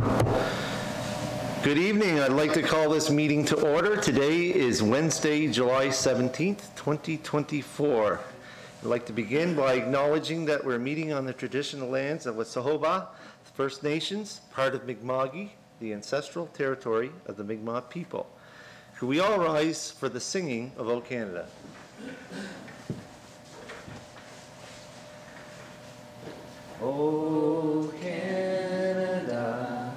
Good evening. I'd like to call this meeting to order. Today is Wednesday, July 17th, 2024. I'd like to begin by acknowledging that we're meeting on the traditional lands of Wosahoba, the First Nations, part of Mi'kma'ki, the ancestral territory of the Mi'kmaq people. Could we all rise for the singing of O Canada? O Canada,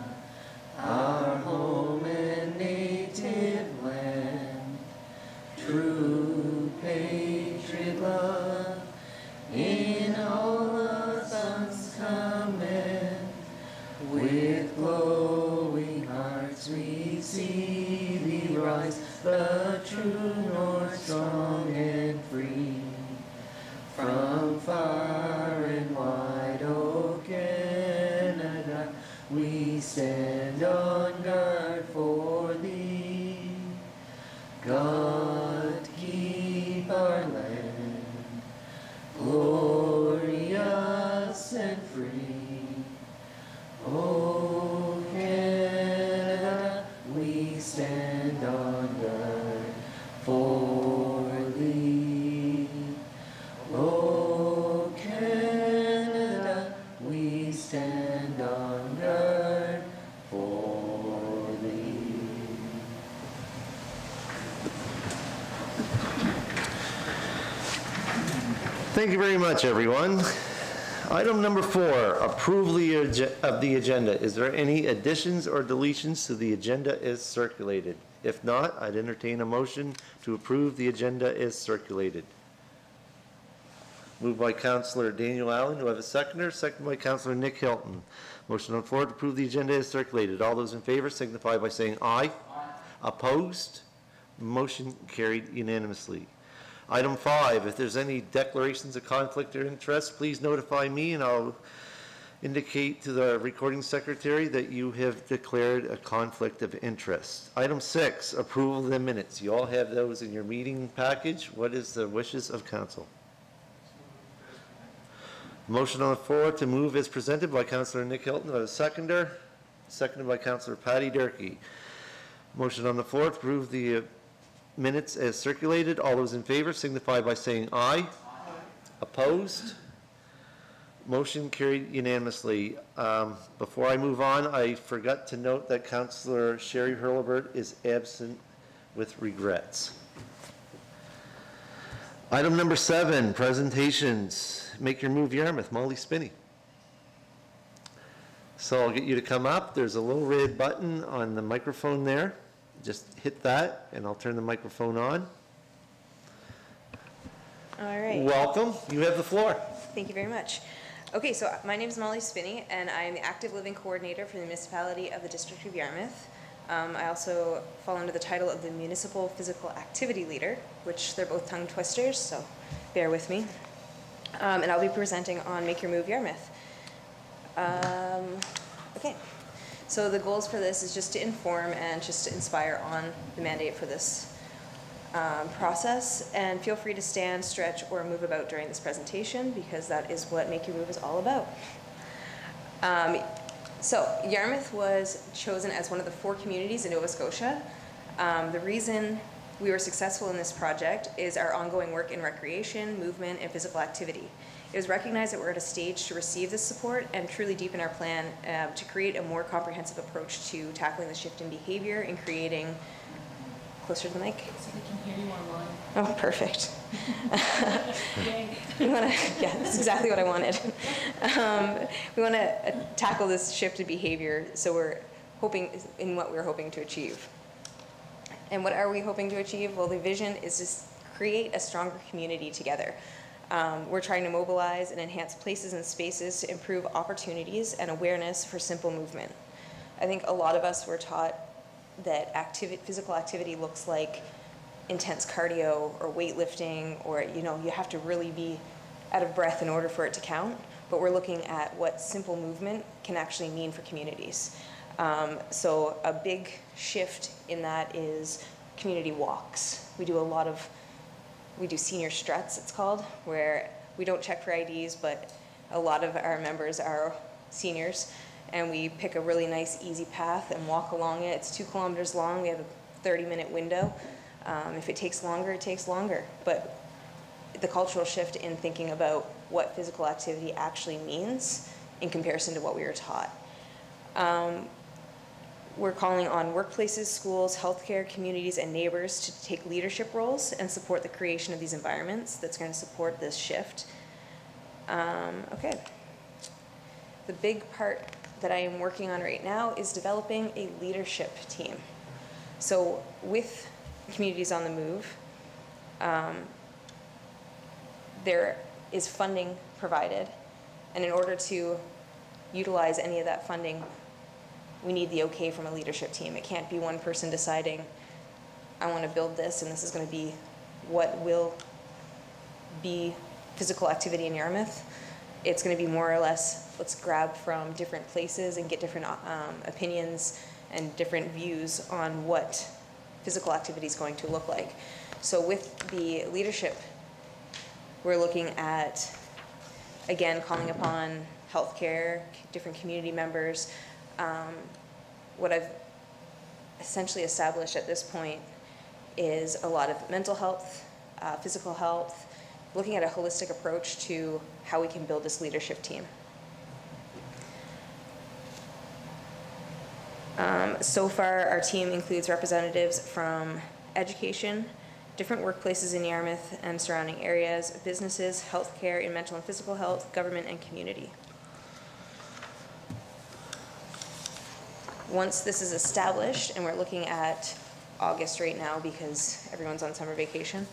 our home and native land, true patriot love, in all our sons command, with glowing hearts we see thee rise, the true north, strong and free, from far and wide, O Canada, we stand on guard for thee. God keep our land glorious and free. O Canada, we stand on guard for thee. O Canada, we stand on guard for thee. Thank you very much, everyone. Item number 4, approval of the agenda. Is there any additions or deletions to the agenda as circulated? If not, I'd entertain a motion to approve the agenda as circulated. Moved by Councillor Daniel Allen. Do I have a seconder? Seconded by Councillor Nick Hilton. Motion on the floor to approve the agenda as circulated. All those in favor signify by saying aye. Aye. Opposed? Motion carried unanimously. Item 5, if there's any declarations of conflict or interest, please notify me and I'll indicate to the recording secretary that you have declared a conflict of interest. Item 6, approval of the minutes. You all have those in your meeting package. What is the wishes of council? Motion on the floor to move is presented by Councillor Nick Hilton. A seconder, seconded by Councillor Patty Durkee. Motion on the floor to approve the minutes as circulated. All those in favor signify by saying aye. Aye. Opposed? Motion carried unanimously. Before I move on, I forgot to note that Councillor Sherry Hurlbert is absent with regrets. Item number 7, presentations. Make Your Move Yarmouth, Molly Spinney. So I'll get you to come up. There's a little red button on the microphone there. Just hit that and I'll turn the microphone on. All right. Welcome. You have the floor. Thank you very much. Okay, so my name is Molly Spinney and I am the Active Living Coordinator for the Municipality of the District of Yarmouth. I also fall under the title of the Municipal Physical Activity Leader, which they're both tongue twisters, so bear with me. And I'll be presenting on Make Your Move Yarmouth. Okay, so the goals for this is just to inform and just to inspire on the mandate for this process. And feel free to stand, stretch, or move about during this presentation because that is what Make Your Move is all about. So Yarmouth was chosen as one of the 4 communities in Nova Scotia. The reason we were successful in this project is our ongoing work in recreation, movement, and physical activity. It was recognized that we're at a stage to receive this support and truly deepen our plan to create a more comprehensive approach to tackling the shift in behavior and creating, closer to the mic? So we can hear you online. Oh, perfect. Yeah, that's exactly what I wanted. We want to tackle this shift in behavior, so we're hoping in what we're hoping to achieve. And what are we hoping to achieve? Well, the vision is to create a stronger community together. We're trying to mobilize and enhance places and spaces to improve opportunities and awareness for simple movement. I think a lot of us were taught that physical activity looks like intense cardio or weightlifting, or you have to really be out of breath in order for it to count. But we're looking at what simple movement can actually mean for communities. So a big shift in that is community walks. We do senior struts, it's called, where we don't check for IDs, but a lot of our members are seniors, and we pick a really nice, easy path and walk along it. It's 2 kilometers long. We have a 30-minute window. If it takes longer, it takes longer. But the cultural shift in thinking about what physical activity actually means in comparison to what we were taught. We're calling on workplaces, schools, healthcare, communities, and neighbors to take leadership roles and support the creation of these environments that's going to support this shift. Okay. The big part that I am working on right now is developing a leadership team. So with Communities on the Move, there is funding provided, and in order to utilize any of that funding, we need the okay from a leadership team. It can't be one person deciding, I want to build this and this is going to be what will be physical activity in Yarmouth. It's going to be more or less, let's grab from different places and get different opinions and different views on what physical activity is going to look like. So with the leadership, we're looking at, again, calling upon healthcare, different community members. What I've essentially established at this point is a lot of mental health, physical health, looking at a holistic approach to how we can build this leadership team. So far, our team includes representatives from education, different workplaces in Yarmouth and surrounding areas, businesses, healthcare in mental and physical health, government, and community. Once this is established, and we're looking at August right now because everyone's on summer vacation,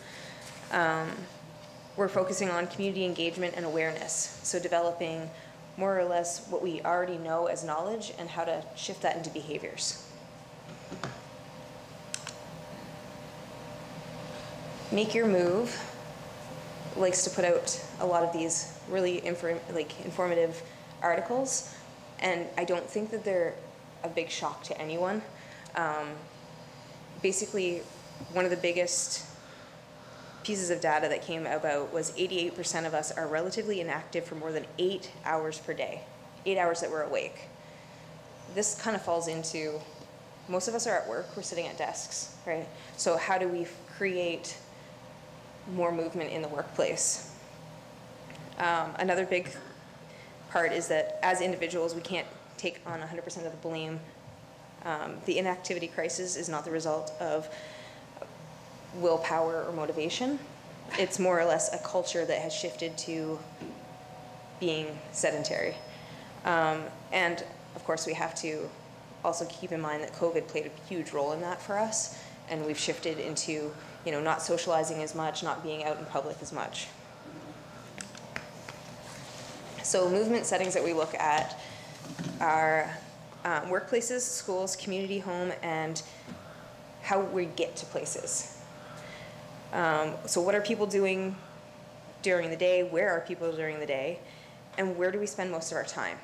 we're focusing on community engagement and awareness. So developing more or less what we already know as knowledge and how to shift that into behaviors. Make Your Move likes to put out a lot of these really informative articles, and I don't think that they're a big shock to anyone. Basically, one of the biggest pieces of data that came about was 88% of us are relatively inactive for more than 8 hours per day, 8 hours that we're awake. This kind of falls into, most of us are at work, we're sitting at desks, right? So how do we create more movement in the workplace? Another big part is that as individuals, we can't take on 100% of the blame. The inactivity crisis is not the result of willpower or motivation. It's more or less a culture that has shifted to being sedentary. And of course, we have to also keep in mind that COVID played a huge role in that for us, and we've shifted into, not socializing as much, not being out in public as much. So movement settings that we look at are workplaces, schools, community home, and how we get to places. So what are people doing during the day? Where are people during the day? And where do we spend most of our time?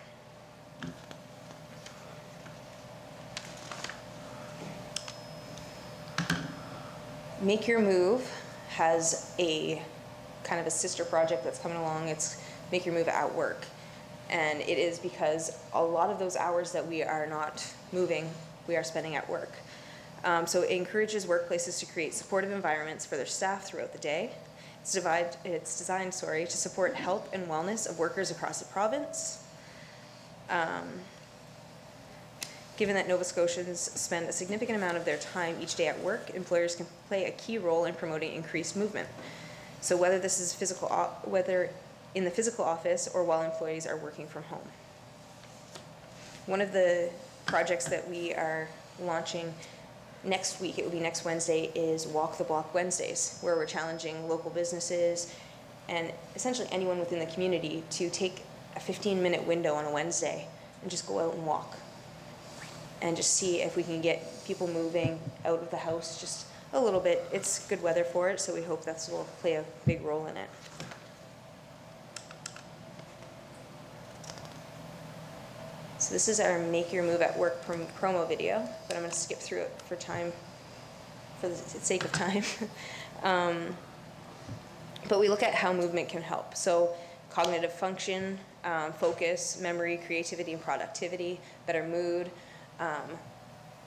Make Your Move has a kind of a sister project that's coming along. It's Make Your Move at Work. And it is because a lot of those hours that we are not moving, we are spending at work. So it encourages workplaces to create supportive environments for their staff throughout the day. It's designed to support health and wellness of workers across the province. Given that Nova Scotians spend a significant amount of their time each day at work, employers can play a key role in promoting increased movement. So whether this is whether in the physical office or while employees are working from home. One of the projects that we are launching next week, it will be next Wednesday, is Walk the Block Wednesdays, where we're challenging local businesses and essentially anyone within the community to take a 15-minute window on a Wednesday and just go out and walk and just see if we can get people moving out of the house just a little bit. It's good weather for it, so we hope that will play a big role in it. So this is our Make Your Move at Work promo video, but I'm going to skip through it for the sake of time. But we look at how movement can help. So cognitive function, focus, memory, creativity, and productivity, better mood.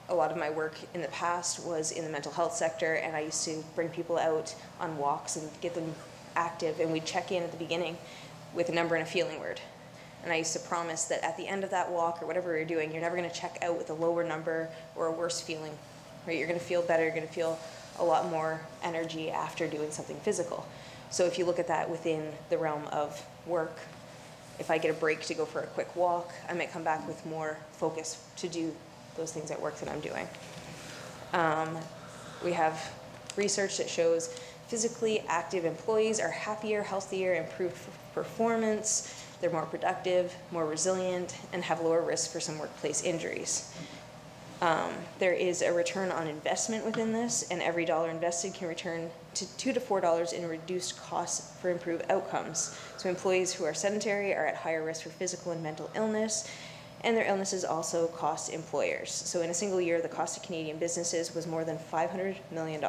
A lot of my work in the past was in the mental health sector, and I used to bring people out on walks and get them active, and we'd check in at the beginning with a number and a feeling word. And I used to promise that at the end of that walk or whatever you're doing, you're never going to check out with a lower number or a worse feeling, right? You're going to feel better, you're going to feel a lot more energy after doing something physical. So if you look at that within the realm of work, if I get a break to go for a quick walk, I might come back with more focus to do those things at work that I'm doing. We have research that shows physically active employees are happier, healthier, improved performance, they're more productive, more resilient, and have lower risk for some workplace injuries. There is a return on investment within this, and every dollar invested can return to $2 to $4 in reduced costs for improved outcomes. So employees who are sedentary are at higher risk for physical and mental illness, and their illnesses also cost employers. So in a single year, the cost of Canadian businesses was more than $500 million.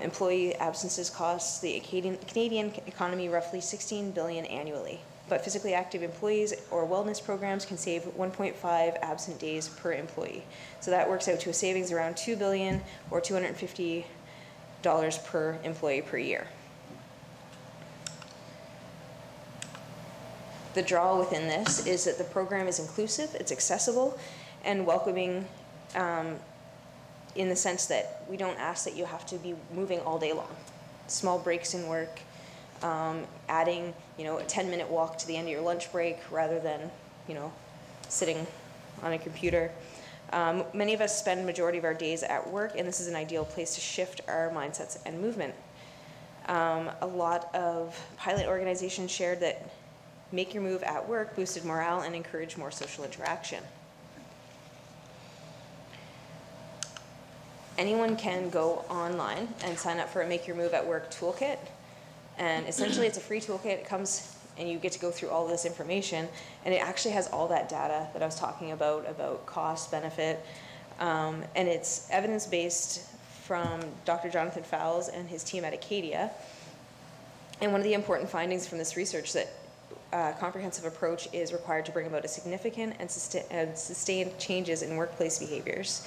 Employee absences cost the Canadian economy roughly $16 billion annually. But physically active employees or wellness programs can save 1.5 absent days per employee. So that works out to a savings around $2 billion or $250 per employee per year. The draw within this is that the program is inclusive, it's accessible, and welcoming in the sense that we don't ask that you have to be moving all day long. Small breaks in work, adding, a 10-minute walk to the end of your lunch break rather than, sitting on a computer. Many of us spend the majority of our days at work, and this is an ideal place to shift our mindsets and movement. A lot of pilot organizations shared that Make Your Move at work boosted morale and encouraged more social interaction. Anyone can go online and sign up for a Make Your Move at Work toolkit. And essentially it's a free toolkit. It comes and you get to go through all this information, and it actually has all that data that I was talking about cost, benefit, and it's evidence-based from Dr. Jonathan Fowles and his team at Acadia. And one of the important findings from this research that comprehensive approach is required to bring about a significant and sustained changes in workplace behaviors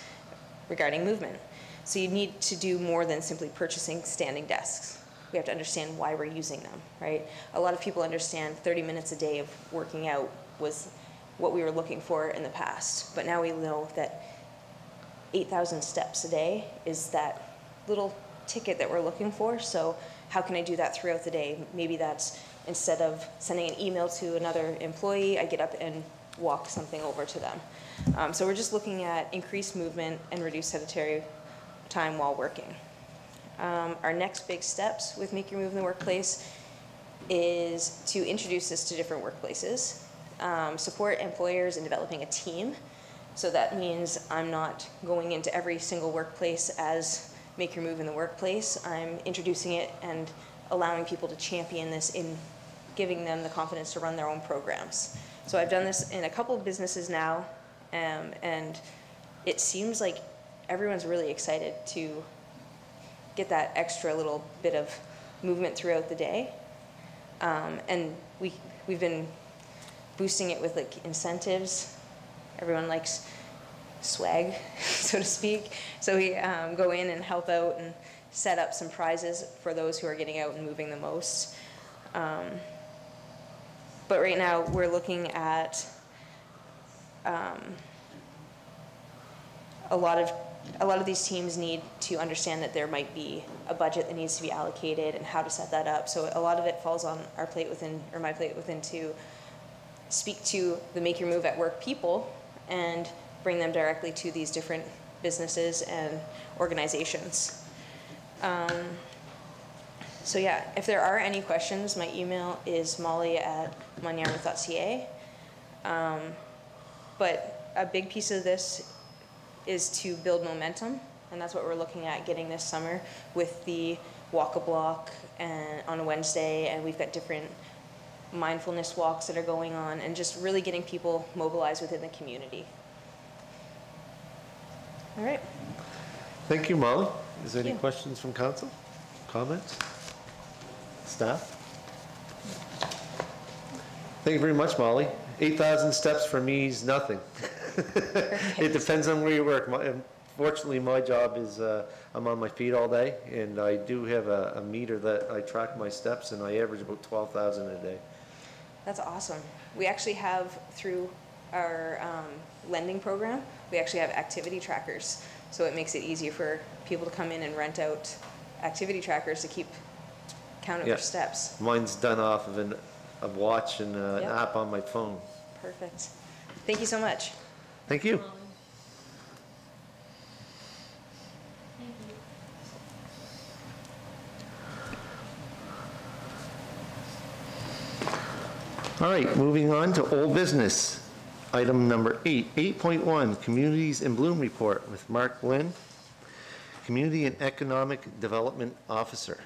regarding movement. So you need to do more than simply purchasing standing desks. We have to understand why we're using them, right? A lot of people understand 30 minutes a day of working out was what we were looking for in the past, but now we know that 8,000 steps a day is that little ticket that we're looking for. So how can I do that throughout the day? Maybe that's instead of sending an email to another employee, I get up and walk something over to them. So we're just looking at increased movement and reduced sedentary time while working. Our next big steps with Make Your Move in the workplace is to introduce this to different workplaces, support employers in developing a team. So that means I'm not going into every single workplace as Make Your Move in the workplace. I'm introducing it and allowing people to champion this in giving them the confidence to run their own programs. So I've done this in a couple of businesses now, and it seems like everyone's really excited to get that extra little bit of movement throughout the day. And we've been boosting it with like incentives. Everyone likes swag, so to speak. So we go in and help out and set up some prizes for those who are getting out and moving the most. But right now we're looking at a lot of these teams need to understand that there might be a budget that needs to be allocated and how to set that up. So a lot of it falls on our plate within, or my plate within, to speak to the Make Your Move at Work people and bring them directly to these different businesses and organizations. So yeah, if there are any questions, my email is molly@munyarmouth.ca. But a big piece of this is to build momentum, and that's what we're looking at getting this summer with the walk a block and on a Wednesday, and we've got different mindfulness walks that are going on, and just really getting people mobilized within the community. All right. Thank you, Molly. Is there any you. questions from council? Comments? Staff? Thank you very much, Molly. 8,000 steps for me is nothing. It depends on where you work. Fortunately, my job is I'm on my feet all day, and I do have a meter that I track my steps, and I average about 12,000 a day. That's awesome. We actually have, through our lending program, we actually have activity trackers. So it makes it easier for people to come in and rent out activity trackers to keep count of their steps. Mine's done off of a watch and an Yep. app on my phone. Perfect. Thank you so much. Thank you. All right, moving on to old business. Item number 8, 8.1, Communities in Bloom Report with Mark Lynn, Community and Economic Development Officer.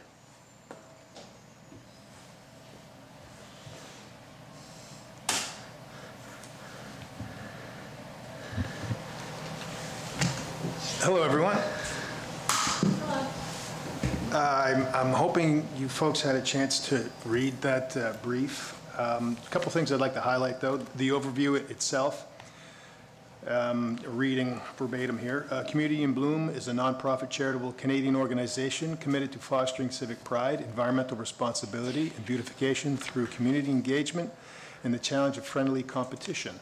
Hello, everyone. I'm hoping you folks had a chance to read that brief. A couple things I'd like to highlight, though. The overview itself, reading verbatim here. Community in Bloom is a nonprofit charitable Canadian organization committed to fostering civic pride, environmental responsibility, and beautification through community engagement and the challenge of friendly competition.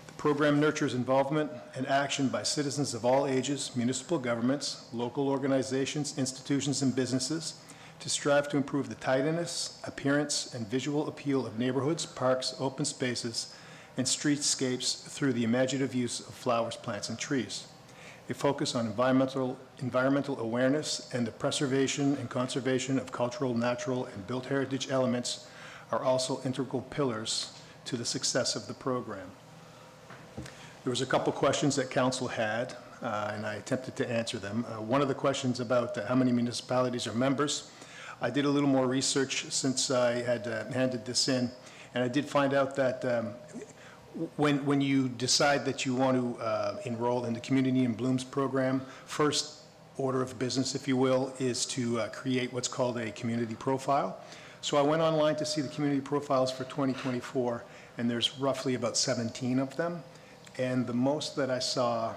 The program nurtures involvement and action by citizens of all ages, municipal governments, local organizations, institutions, and businesses to strive to improve the tidiness, appearance, and visual appeal of neighborhoods, parks, open spaces, and streetscapes through the imaginative use of flowers, plants, and trees. A focus on environmental awareness and the preservation and conservation of cultural, natural, and built heritage elements are also integral pillars to the success of the program. There was a couple questions that council had, and I attempted to answer them. One of the questions about how many municipalities are members. I did a little more research since I had handed this in, and I did find out that when you decide that you want to enroll in the Community in Bloom's program, first order of business, if you will, is to create what's called a community profile. So I went online to see the community profiles for 2024, and there's roughly about 17 of them. And the most that I saw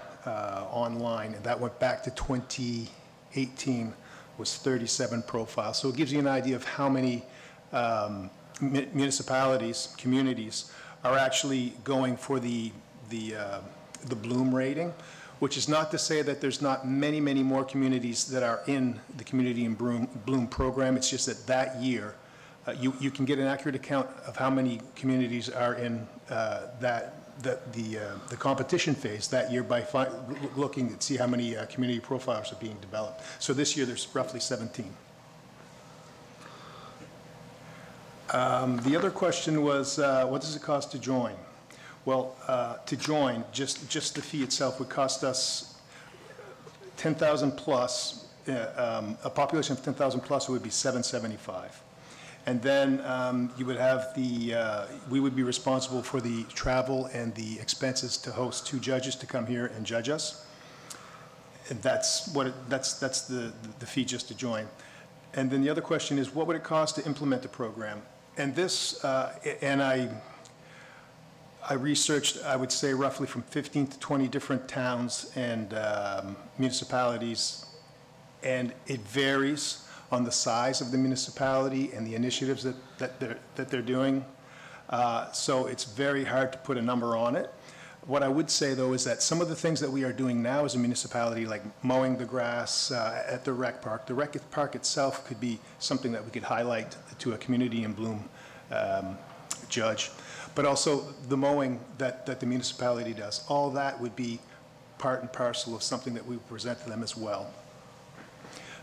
online, and that went back to 2018, was 37 profiles. So it gives you an idea of how many municipalities, communities, are actually going for the Bloom rating, which is not to say that there's not many, many more communities that are in the Community in Bloom program. It's just that year, you can get an accurate account of how many communities are in the competition phase that year by looking to see how many community profiles are being developed. So this year there's roughly 17. The other question was, what does it cost to join? Well, to join, just the fee itself would cost us 10,000 plus, a population of 10,000 plus, it would be $775. And then you would have we would be responsible for the travel and the expenses to host 2 judges to come here and judge us. And that's the fee just to join. And then the other question is, what would it cost to implement the program? And this, and I researched, I would say roughly from 15 to 20 different towns and municipalities, and it varies on the size of the municipality and the initiatives that they're doing. So it's very hard to put a number on it. What I would say, though, is that some of the things that we are doing now as a municipality, like mowing the grass at the rec park itself could be something that we could highlight to a Community in Bloom judge. But also the mowing that the municipality does, all that would be part and parcel of something that we present to them as well.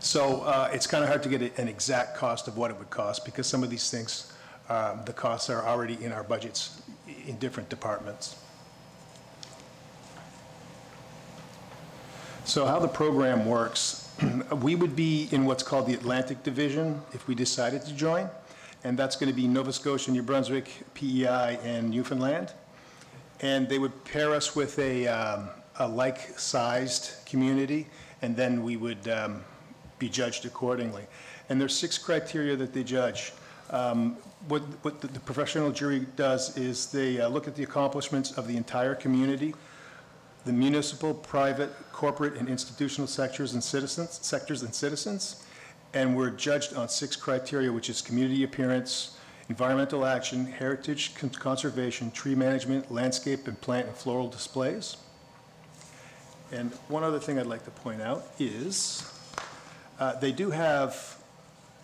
So it's kind of hard to get an exact cost of what it would cost, because some of these things, the costs are already in our budgets in different departments. So how the program works, we would be in what's called the Atlantic Division if we decided to join, and that's going to be Nova Scotia, New Brunswick, PEI, and Newfoundland. And they would pair us with a like-sized community, and then we would be judged accordingly. And there's 6 criteria that they judge. What the professional jury does is they look at the accomplishments of the entire community, the municipal, private, corporate, and institutional sectors and citizens, and we're judged on 6 criteria, which is community appearance, environmental action, heritage conservation, tree management, landscape and plant and floral displays. And one other thing I'd like to point out is they do have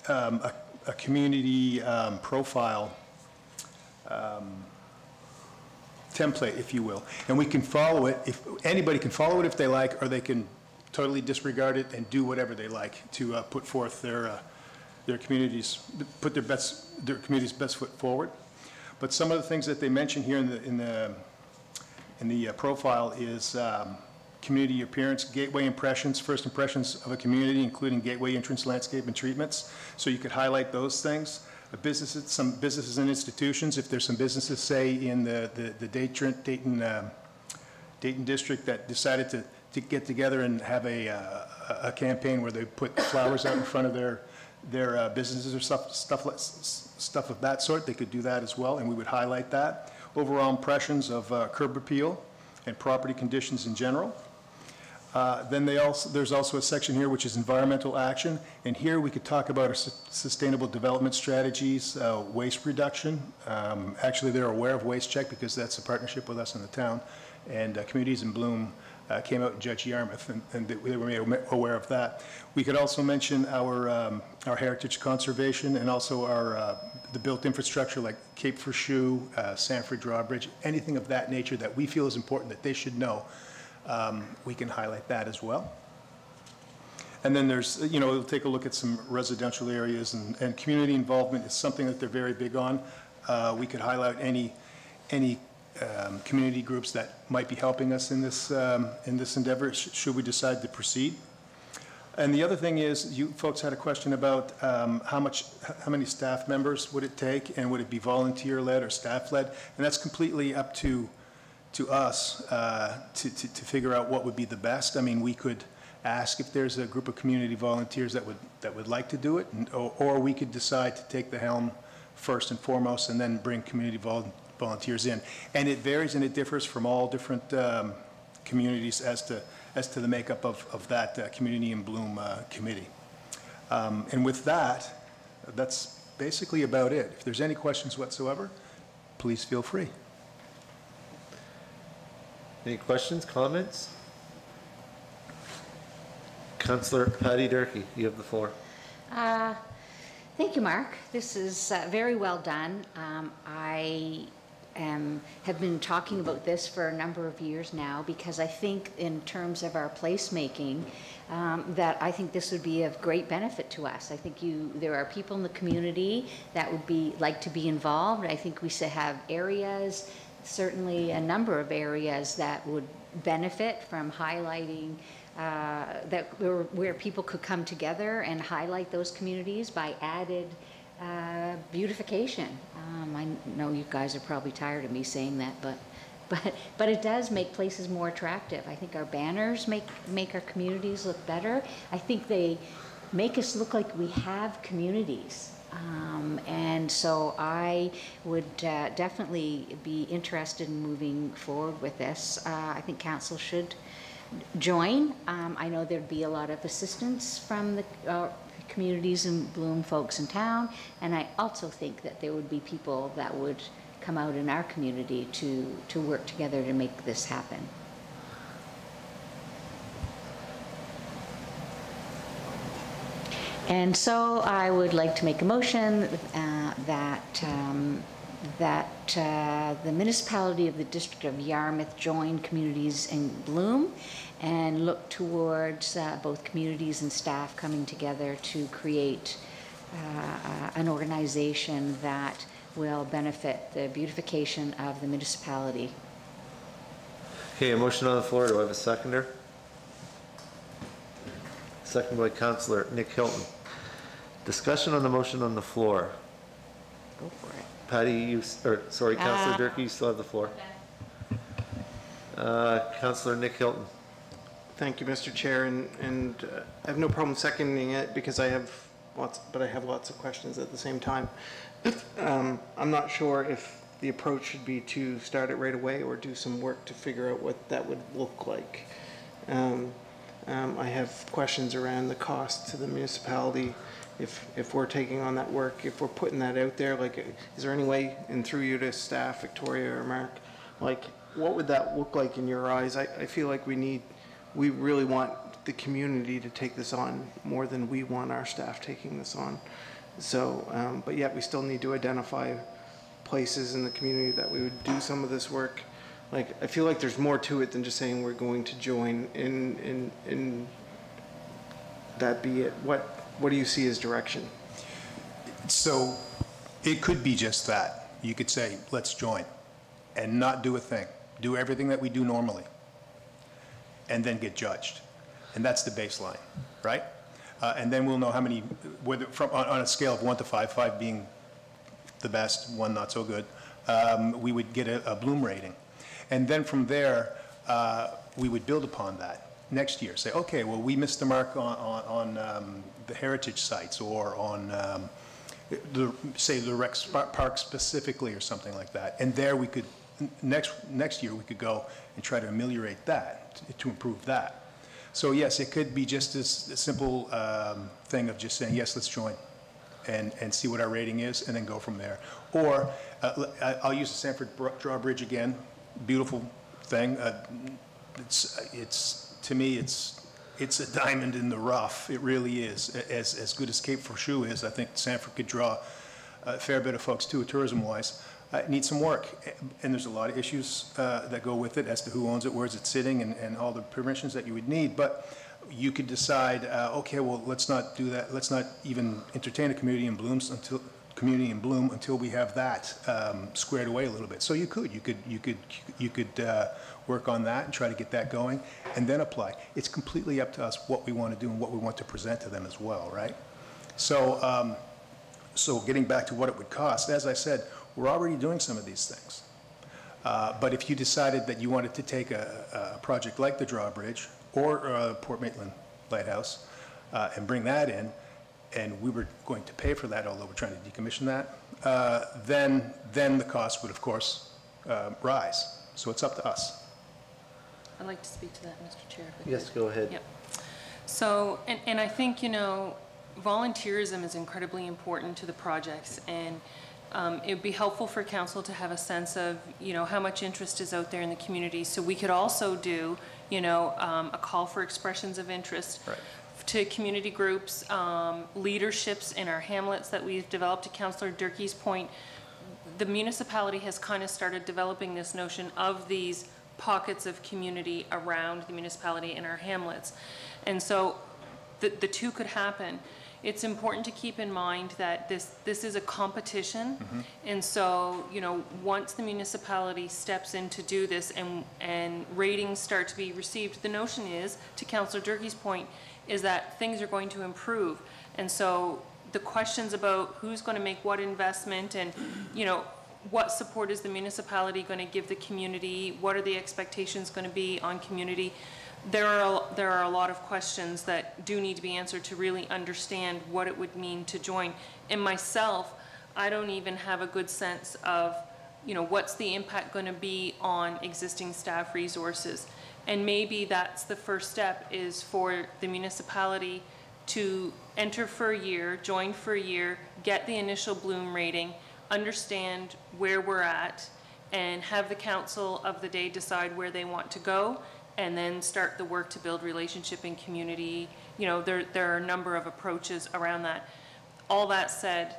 a community profile template, if you will, and we can follow it. If anybody can follow it if they like, or they can totally disregard it and do whatever they like to put forth their communities, put their community's best foot forward. But some of the things that they mention here in the profile is community appearance, gateway impressions, first impressions of a community, including gateway entrance, landscape, and treatments. So you could highlight those things. Businesses, some businesses and institutions, if there's some businesses, say, in the Dayton district that decided to get together and have a campaign where they put flowers out in front of their businesses or stuff of that sort, they could do that as well, and we would highlight that. Overall impressions of curb appeal and property conditions in general. Then there's also a section here which is environmental action, and here we could talk about our sustainable development strategies, waste reduction. Actually, they're aware of Waste Check because that's a partnership with us in the town, and Communities in Bloom came out and judged Yarmouth, and they were made aware of that. We could also mention our heritage conservation and also our the built infrastructure like Cape Fershu, Sanford Drawbridge, anything of that nature that we feel is important that they should know. We can highlight that as well. And then there's, we'll take a look at some residential areas, and community involvement is something that they're very big on. We could highlight any community groups that might be helping us in this endeavor, should we decide to proceed. And the other thing is, you folks had a question about how many staff members would it take, and would it be volunteer-led or staff-led? And that's completely up to us to figure out what would be the best. I mean, we could ask if there's a group of community volunteers that would like to do it, or we could decide to take the helm first and foremost and then bring community volunteers in. And it varies and it differs from all different communities as to the makeup of that Community in Bloom committee. And with that, that's basically about it. If there's any questions whatsoever, please feel free. Any questions, comments? Councillor Patty Durkee, you have the floor. Thank you, Mark. This is very well done. I have been talking about this for a number of years now because I think in terms of our placemaking, that I think this would be of great benefit to us. I think there are people in the community that would like to be involved. I think we should have areas, certainly a number of areas that would benefit from highlighting where people could come together and highlight those communities by added beautification. I know you guys are probably tired of me saying that, but it does make places more attractive. I think our banners make our communities look better. I think they make us look like we have communities. And so I would definitely be interested in moving forward with this. I think council should join. I know there'd be a lot of assistance from the Communities in Bloom folks in town, and I also think that there would be people that would come out in our community to work together to make this happen. And so I would like to make a motion that the municipality of the District of Yarmouth join Communities in Bloom and look towards both communities and staff coming together to create an organization that will benefit the beautification of the municipality. Okay, a motion on the floor. Do I have a seconder? Second by Councillor Nick Hilton. Discussion on the motion on the floor. Go for it. Patty, Councillor Durkee, you still have the floor. Councillor Nick Hilton. Thank you, Mr. Chair, and I have no problem seconding it because I have but I have lots of questions at the same time. I'm not sure if the approach should be to start it right away or do some work to figure out what that would look like. I have questions around the cost to the municipality if we're taking on that work, if we're putting that out there. Like, is there any way, and through you to staff, Victoria or Mark, like, what would that look like in your eyes? I feel like we really want the community to take this on more than we want our staff taking this on. So, but yet we still need to identify places in the community that we would do some of this work. Like, I feel like there's more to it than just saying we're going to join in that be it. What do you see as direction? So it could be just that. You could say, let's join and not do a thing. Do everything that we do normally and then get judged. And that's the baseline, right? And then we'll know how many, whether on a scale of 1 to 5, 5 being the best, 1 not so good, we would get a Bloom rating. And then from there, we would build upon that next year. Say, okay, well, we missed the mark on the heritage sites or on, say, the rec park specifically or something like that. And there we could, next year, we could go and try to ameliorate that, to improve that. So yes, it could be just this simple thing of just saying, yes, let's join and see what our rating is and then go from there. Or I'll use the Sanford Drawbridge again. Beautiful thing. To me, it's a diamond in the rough. It really is. As good as Cape Forshue is, I think Sanford could draw a fair bit of folks too, tourism-wise. It needs some work, and there's a lot of issues that go with it as to who owns it, where is it sitting, and all the permissions that you would need. But you could decide, okay, well, let's not do that. Let's not even entertain a community in Bloom until we have that squared away a little bit. So you could work on that and try to get that going, and then apply. It's completely up to us what we want to do and what we want to present to them as well, right? So, so getting back to what it would cost, as I said, we're already doing some of these things. But if you decided that you wanted to take a project like the Drawbridge or Port Maitland Lighthouse and bring that in, and we were going to pay for that, although we're trying to decommission that, then the cost would, of course, rise. So it's up to us. I'd like to speak to that, Mr. Chair. Yes, go ahead. Yep. So, and I think, you know, volunteerism is incredibly important to the projects, and it would be helpful for council to have a sense of, you know, how much interest is out there in the community. So we could also do, you know, a call for expressions of interest. Right. To community groups, leaderships in our hamlets that we've developed. To Councillor Durkee's point, the municipality has kind of started developing this notion of these pockets of community around the municipality in our hamlets. And so the two could happen. It's important to keep in mind that this is a competition. Mm-hmm. And so, you know, once the municipality steps in to do this and ratings start to be received, the notion is, to Councillor Durkee's point, is that things are going to improve. And so the questions about who's going to make what investment and, you know, what support is the municipality going to give the community, what are the expectations going to be on community, there are a lot of questions that do need to be answered to really understand what it would mean to join. And myself, I don't even have a good sense of, you know, what's the impact going to be on existing staff resources. And maybe that's the first step, is for the municipality to enter for a year, join for a year, get the initial Bloom rating, understand where we're at, and have the council of the day decide where they want to go, and then start the work to build relationship in community. You know, there are a number of approaches around that. All that said,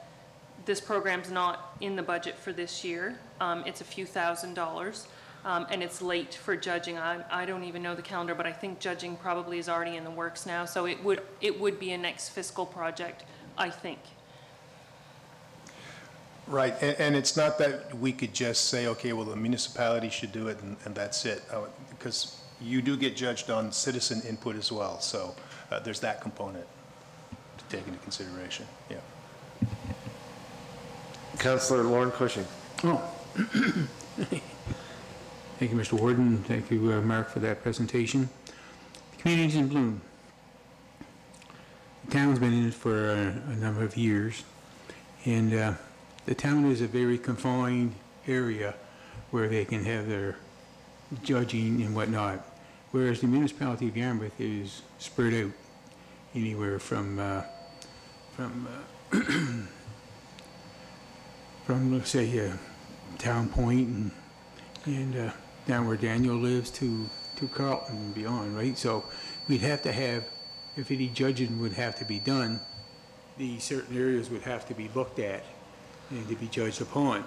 this program's not in the budget for this year. It's a few $1,000s. And it's late for judging. I don't even know the calendar, but I think judging probably is already in the works now. So it would be a next fiscal project, I think. Right, and it's not that we could just say, okay, well, the municipality should do it and that's it, because you do get judged on citizen input as well. So there's that component to take into consideration. Yeah. Councillor Lorne Cushing. Oh. Thank you, Mr. Warden. Thank you, Mark, for that presentation. Communities in Bloom. the town's been in it for a number of years, and the town is a very confined area where they can have their judging and whatnot, whereas the municipality of Yarmouth is spread out anywhere from let's say Town Point and down where Daniel lives to Carlton and beyond, right? So we'd have to have, if any judging would have to be done, the certain areas would have to be looked at and to be judged upon.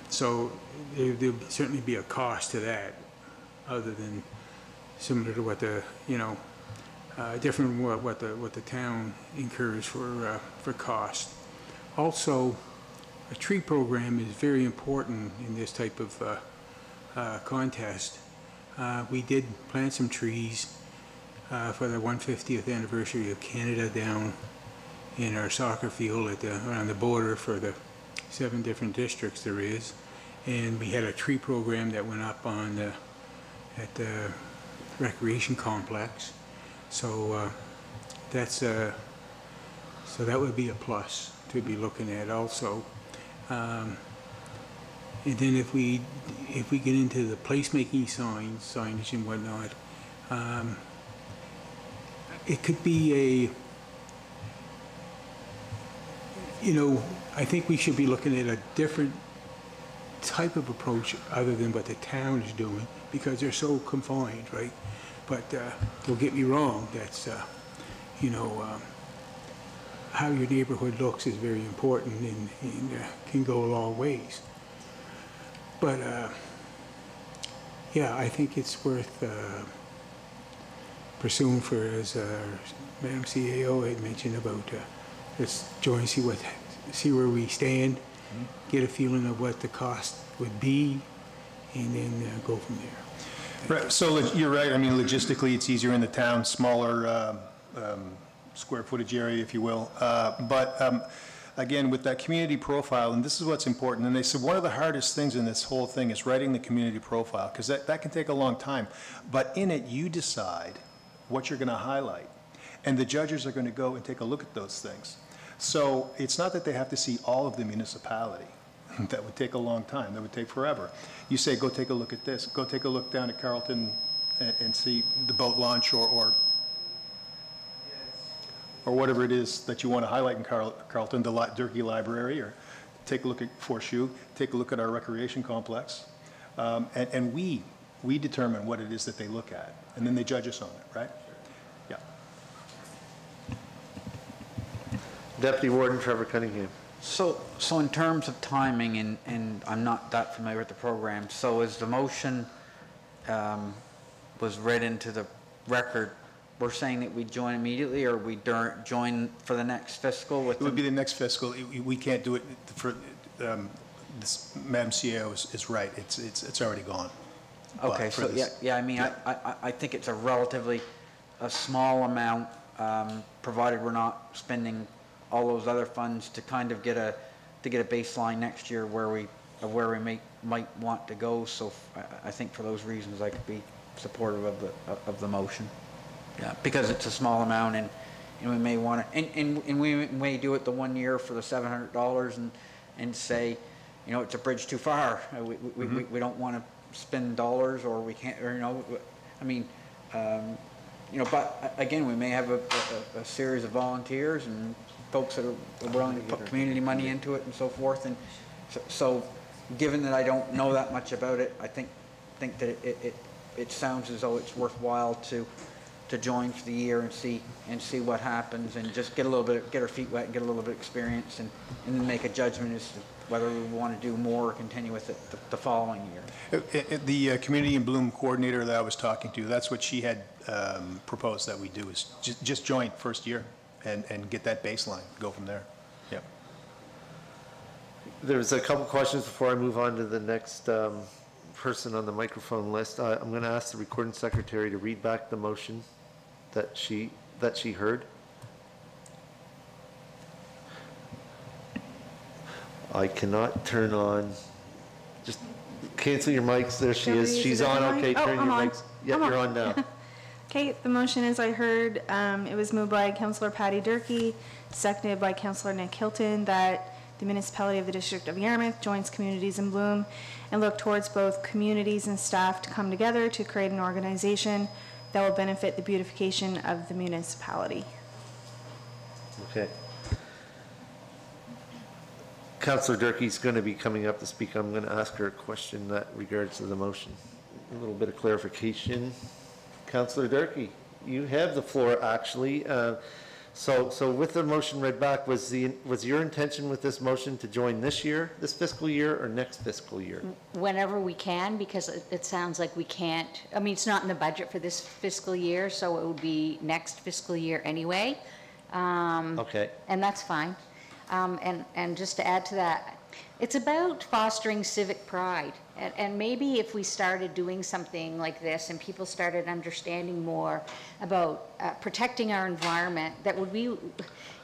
So there'll certainly be a cost to that, other than similar to what the, different from what the town incurs for cost. Also, a tree program is very important in this type of contest. We did plant some trees for the 150th anniversary of Canada down in our soccer field on the border for the 7 different districts there is, and we had a tree program that went up at the recreation complex. So so that would be a plus to be looking at also. And then if we get into the placemaking signage and whatnot, it could be I think we should be looking at a different type of approach other than what the town is doing, because they're so confined, right? But don't get me wrong, that's, how your neighborhood looks is very important and can go a long ways. But, yeah, I think it's worth pursuing for, as Madam CAO had mentioned about, let's join, see where we stand, get a feeling of what the cost would be, and then go from there. Right, so you're right, I mean, logistically, it's easier in the town, smaller square footage area, if you will. But again, with that community profile, and this is what's important, and they said one of the hardest things in this whole thing is writing the community profile, because that can take a long time. But in it, you decide what you're going to highlight, and the judges are going to go and take a look at those things. So it's not that they have to see all of the municipality. That would take a long time. That would take forever. You say, go take a look at this. Go take a look down at Carlton and see the boat launch or whatever it is that you want to highlight in Carlton, the Durkee Library, or take a look at Foreshue, take a look at our recreation complex. And we determine what it is that they look at, and then they judge us on it, right? Yeah. Deputy Warden Trevor Cunningham. So in terms of timing, and I'm not that familiar with the program, so as the motion was read into the record, we're saying that we join immediately, or we join for the next fiscal? It would be the next fiscal. We can't do it for, this, Madam CEO is right. It's already gone. Okay, so yeah, I mean, I think it's a relatively small amount, provided we're not spending all those other funds to kind of get a baseline next year where we might want to go. So I think for those reasons I could be supportive of the motion. Yeah, because it's a small amount, and we may want to, and we may do it the 1 year for the $700 and say, it's a bridge too far. We don't want to spend dollars, or we can't, or I mean. But again, we may have a series of volunteers and folks that are willing to put community money into it and so forth. And so given that I don't know that much about it, I think that it sounds as though it's worthwhile to join for the year and see what happens, and just get our feet wet and get a little bit of experience, and then make a judgment as to whether we want to do more or continue with it the following year. The Community in Bloom coordinator that I was talking to, that's what she had proposed that we do, is just join first year and get that baseline, go from there. Yeah. There's a couple questions before I move on to the next person on the microphone list. I'm going to ask the recording secretary to read back the motion that she heard. I cannot turn on. Just cancel your mics. There she is. She's on. Okay, turn your mics. Yeah, you're on now. Okay, the motion, as I heard, it was moved by Councillor Patty Durkee, seconded by Councillor Nick Hilton, that the municipality of the District of Yarmouth joins Communities in Bloom and look towards both communities and staff to come together to create an organization that will benefit the beautification of the municipality. Okay. Councillor Durkee's going to be coming up to speak. I'm going to ask her a question that regards to the motion. A little bit of clarification. Councillor Durkee, you have the floor, actually. So with the motion read back, was your intention with this motion to join this fiscal year, or next fiscal year? Whenever we can, because it sounds like we can't, I mean, it's not in the budget for this fiscal year, so it would be next fiscal year anyway. Okay. And that's fine. And just to add to that, it's about fostering civic pride. And maybe if we started doing something like this and people started understanding more about protecting our environment, that would be,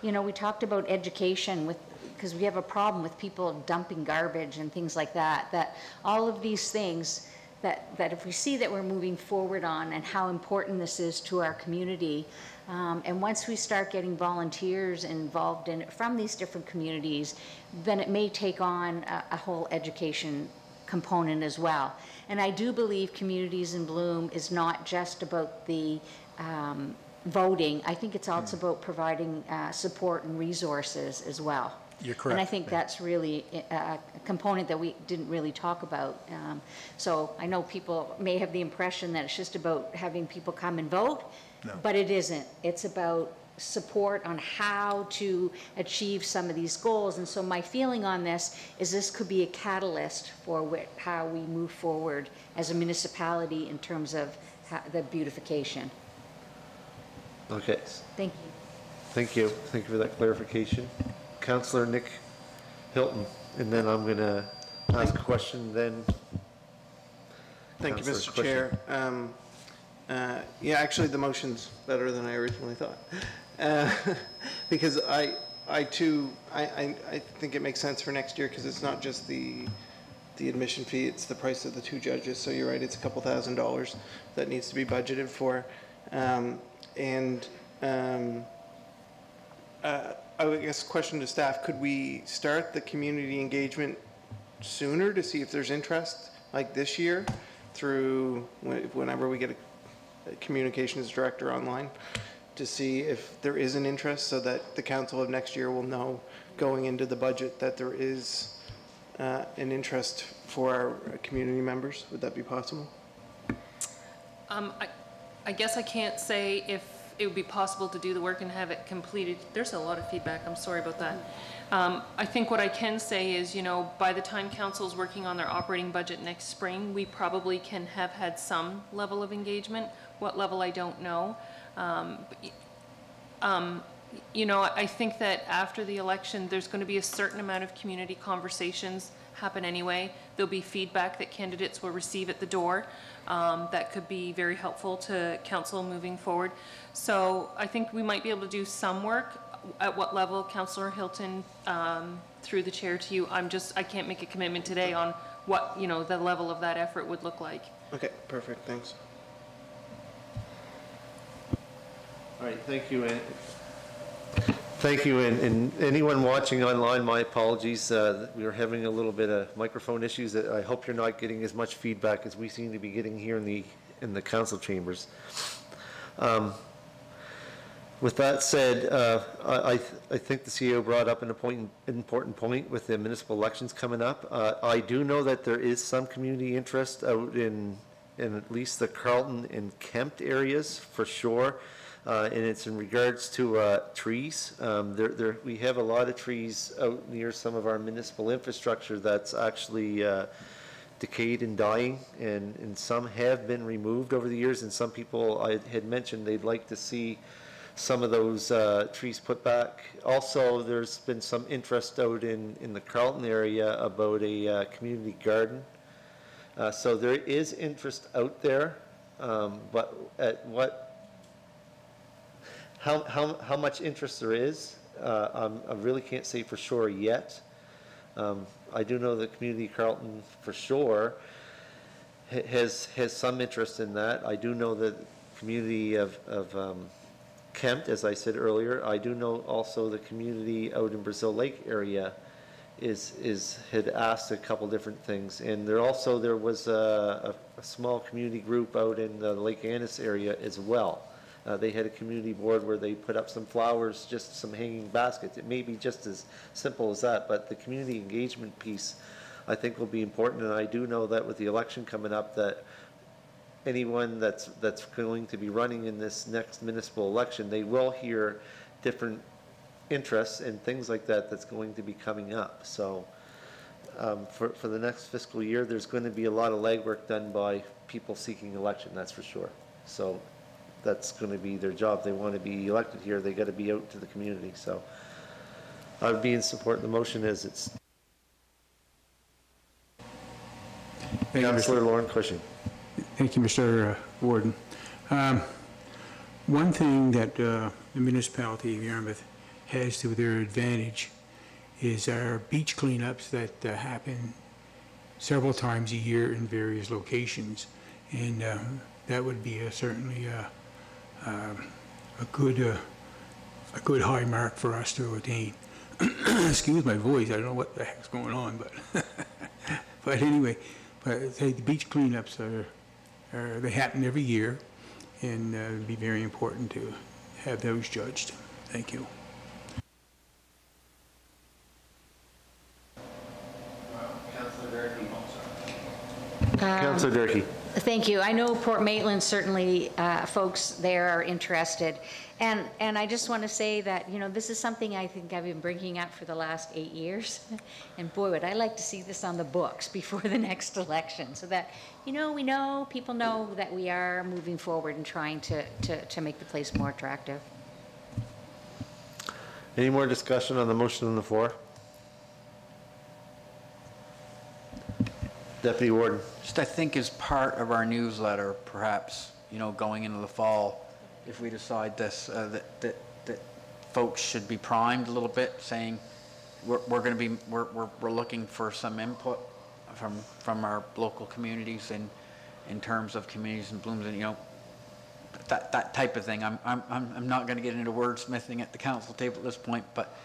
you know, we talked about education because we have a problem with people dumping garbage and things like that, that all of these things that if we see that we're moving forward on and how important this is to our community, and once we start getting volunteers involved in it from these different communities, then it may take on a whole education component as well. And I do believe Communities in Bloom is not just about the voting. I think it's also about providing support and resources as well. You're correct. And I think that's really a component that we didn't really talk about. So I know people may have the impression that it's just about having people come and vote, No. but it isn't. It's about support on how to achieve some of these goals. And so my feeling on this could be a catalyst for how we move forward as a municipality in terms of the beautification. Okay. Thank you. Thank you. Thank you for that clarification. Councillor Nick Hilton, and then I'm going to ask a question then. Thank you, Councillor Mr. Chair. Yeah, actually, the motion's better than I originally thought. Because I too think it makes sense for next year, because it's not just the admission fee, it's the price of the 2 judges. So you're right, it's a couple $1,000s that needs to be budgeted for. I guess question to staff, could we start the community engagement sooner to see if there's interest, like this year, through whenever we get a communications director online, to see if there is an interest, so that the council of next year will know going into the budget that there is an interest for our community members? Would that be possible? I guess I can't say if it would be possible to do the work and have it completed. There's a lot of feedback, I'm sorry about that. I think what I can say is, you know, by the time council's working on their operating budget next spring, we probably can have had some level of engagement. What level, I don't know. You know, I think that after the election, there's going to be a certain amount of community conversations happen anyway. There'll be feedback that candidates will receive at the door that could be very helpful to council moving forward. So I think we might be able to do some work. At what level, Councillor Hilton, through the chair to you, I can't make a commitment today on what, you know, the level of that effort would look like. Okay, perfect, thanks. All right, thank you, Ann. Thank you, and anyone watching online, my apologies. We are having a little bit of microphone issues. I hope you're not getting as much feedback as we seem to be getting here in the council chambers. With that said, I think the CEO brought up an important point with the municipal elections coming up. I do know that there is some community interest out in at least the Carleton and Kempt areas for sure. And it's in regards to trees. We have a lot of trees out near some of our municipal infrastructure that's actually decayed and dying, and some have been removed over the years, and some people, I had mentioned they'd like to see some of those trees put back. Also, there's been some interest out in the Carleton area about a community garden. So there is interest out there, but at how much interest there is, I really can't say for sure yet. I do know that Community Carleton for sure has some interest in that. I do know that community of Kempt, as I said earlier. I do know also the community out in Brazil Lake area had asked a couple different things. And there was a small community group out in the Lake Annis area as well. They had a community board where they put up some flowers, just some hanging baskets. It may be just as simple as that, but the community engagement piece, I think, will be important. And I do know that with the election coming up, that anyone that's going to be running in this next municipal election, they will hear different interests and things like that that's going to be coming up. So for the next fiscal year, there's going to be a lot of legwork done by people seeking election, that's for sure. So that's going to be their job. They want to be elected here, they got to be out to the community. So I would be in support of the motion as it's. Councillor Lauren Cushing. Thank you, Mr. Warden. One thing that the municipality of Yarmouth has to their advantage is our beach cleanups that happen several times a year in various locations. And that would be certainly a good high mark for us to attain. Excuse my voice, I don't know what the heck's going on, but but anyway, but the beach cleanups they happen every year, and it'd be very important to have those judged. Thank you. Councillor Durkee. Thank you. I know Port Maitland, certainly folks there are interested. And I just want to say that, this is something I think I've been bringing up for the last 8 years. And boy, would I like to see this on the books before the next election so that, people know that we are moving forward and trying to make the place more attractive. Any more discussion on the motion on the floor? Deputy Warden. Just I think as part of our newsletter, perhaps, going into the fall, if we decide this, that folks should be primed a little bit, saying we're looking for some input from our local communities in terms of communities and blooms, and that type of thing. I'm not going to get into wordsmithing at the council table at this point, but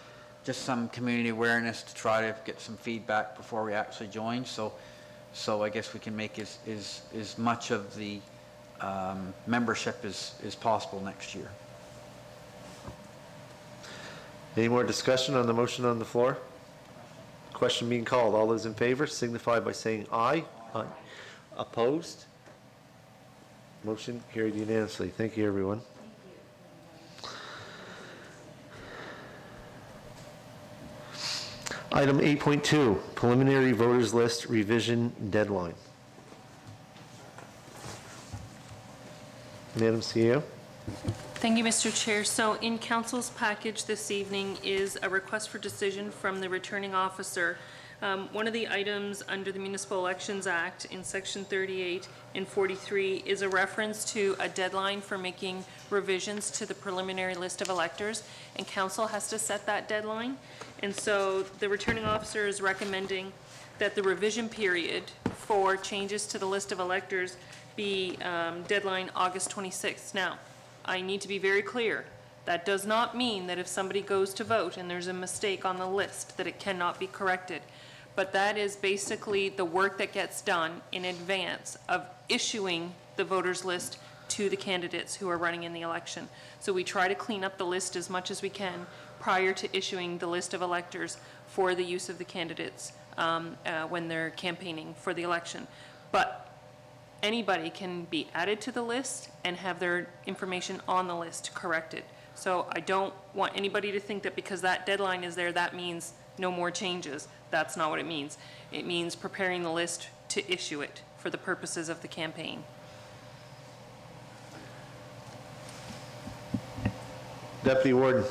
just some community awareness to try to get some feedback before we actually join. So I guess we can make as much of the membership as possible next year. Any more discussion on the motion on the floor? Question being called. All those in favor signify by saying aye. Aye. Opposed? Motion carried unanimously. Thank you, everyone. Item 8.2, preliminary voters list revision deadline. Madam CEO. Thank you, Mr. Chair. So in council's package this evening is a request for decision from the returning officer. One of the items under the Municipal Elections Act in section 38 and 43 is a reference to a deadline for making revisions to the preliminary list of electors, and council has to set that deadline. And so the returning officer is recommending that the revision period for changes to the list of electors be deadline August 26th. Now, I need to be very clear. That does not mean that if somebody goes to vote and there's a mistake on the list that it cannot be corrected. But that is basically the work that gets done in advance of issuing the voters list to the candidates who are running in the election. So we try to clean up the list as much as we can prior to issuing the list of electors for the use of the candidates when they're campaigning for the election. But anybody can be added to the list and have their information on the list corrected. So I don't want anybody to think that because that deadline is there, that means no more changes. That's not what it means. It means preparing the list to issue it for the purposes of the campaign. Deputy Warden.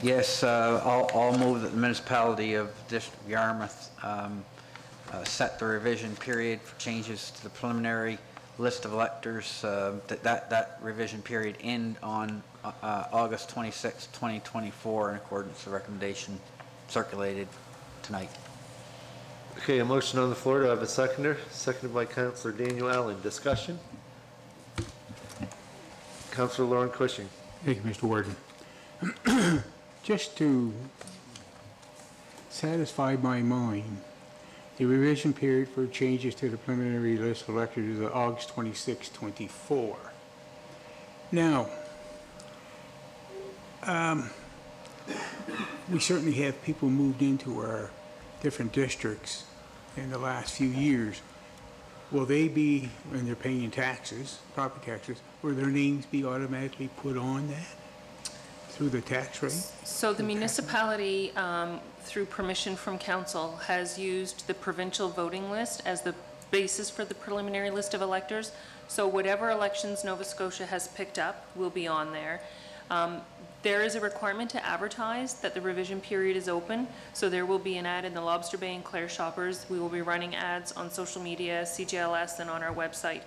Yes, I'll move that the municipality of District of Yarmouth set the revision period for changes to the preliminary list of electors, that revision period end on August 26, 2024, in accordance with the recommendation circulated tonight. Okay, a motion on the floor. Do I have a seconder? Seconded by Councillor Daniel Allen. Discussion? Councillor Lauren Cushing. Thank you, Mr. Warden. Just to satisfy my mind, the revision period for changes to the preliminary list of electors is August 26, 24. Now, we certainly have people moved into our different districts in the last few years. Will they be, when they're paying taxes, property taxes, will their names be automatically put on that through the tax rate? So the municipality, through permission from council, has used the provincial voting list as the basis for the preliminary list of electors. So whatever elections Nova Scotia has picked up will be on there. There is a requirement to advertise that the revision period is open, so there will be an ad in the Lobster Bay and Clare Shoppers. We will be running ads on social media, CJLS, and on our website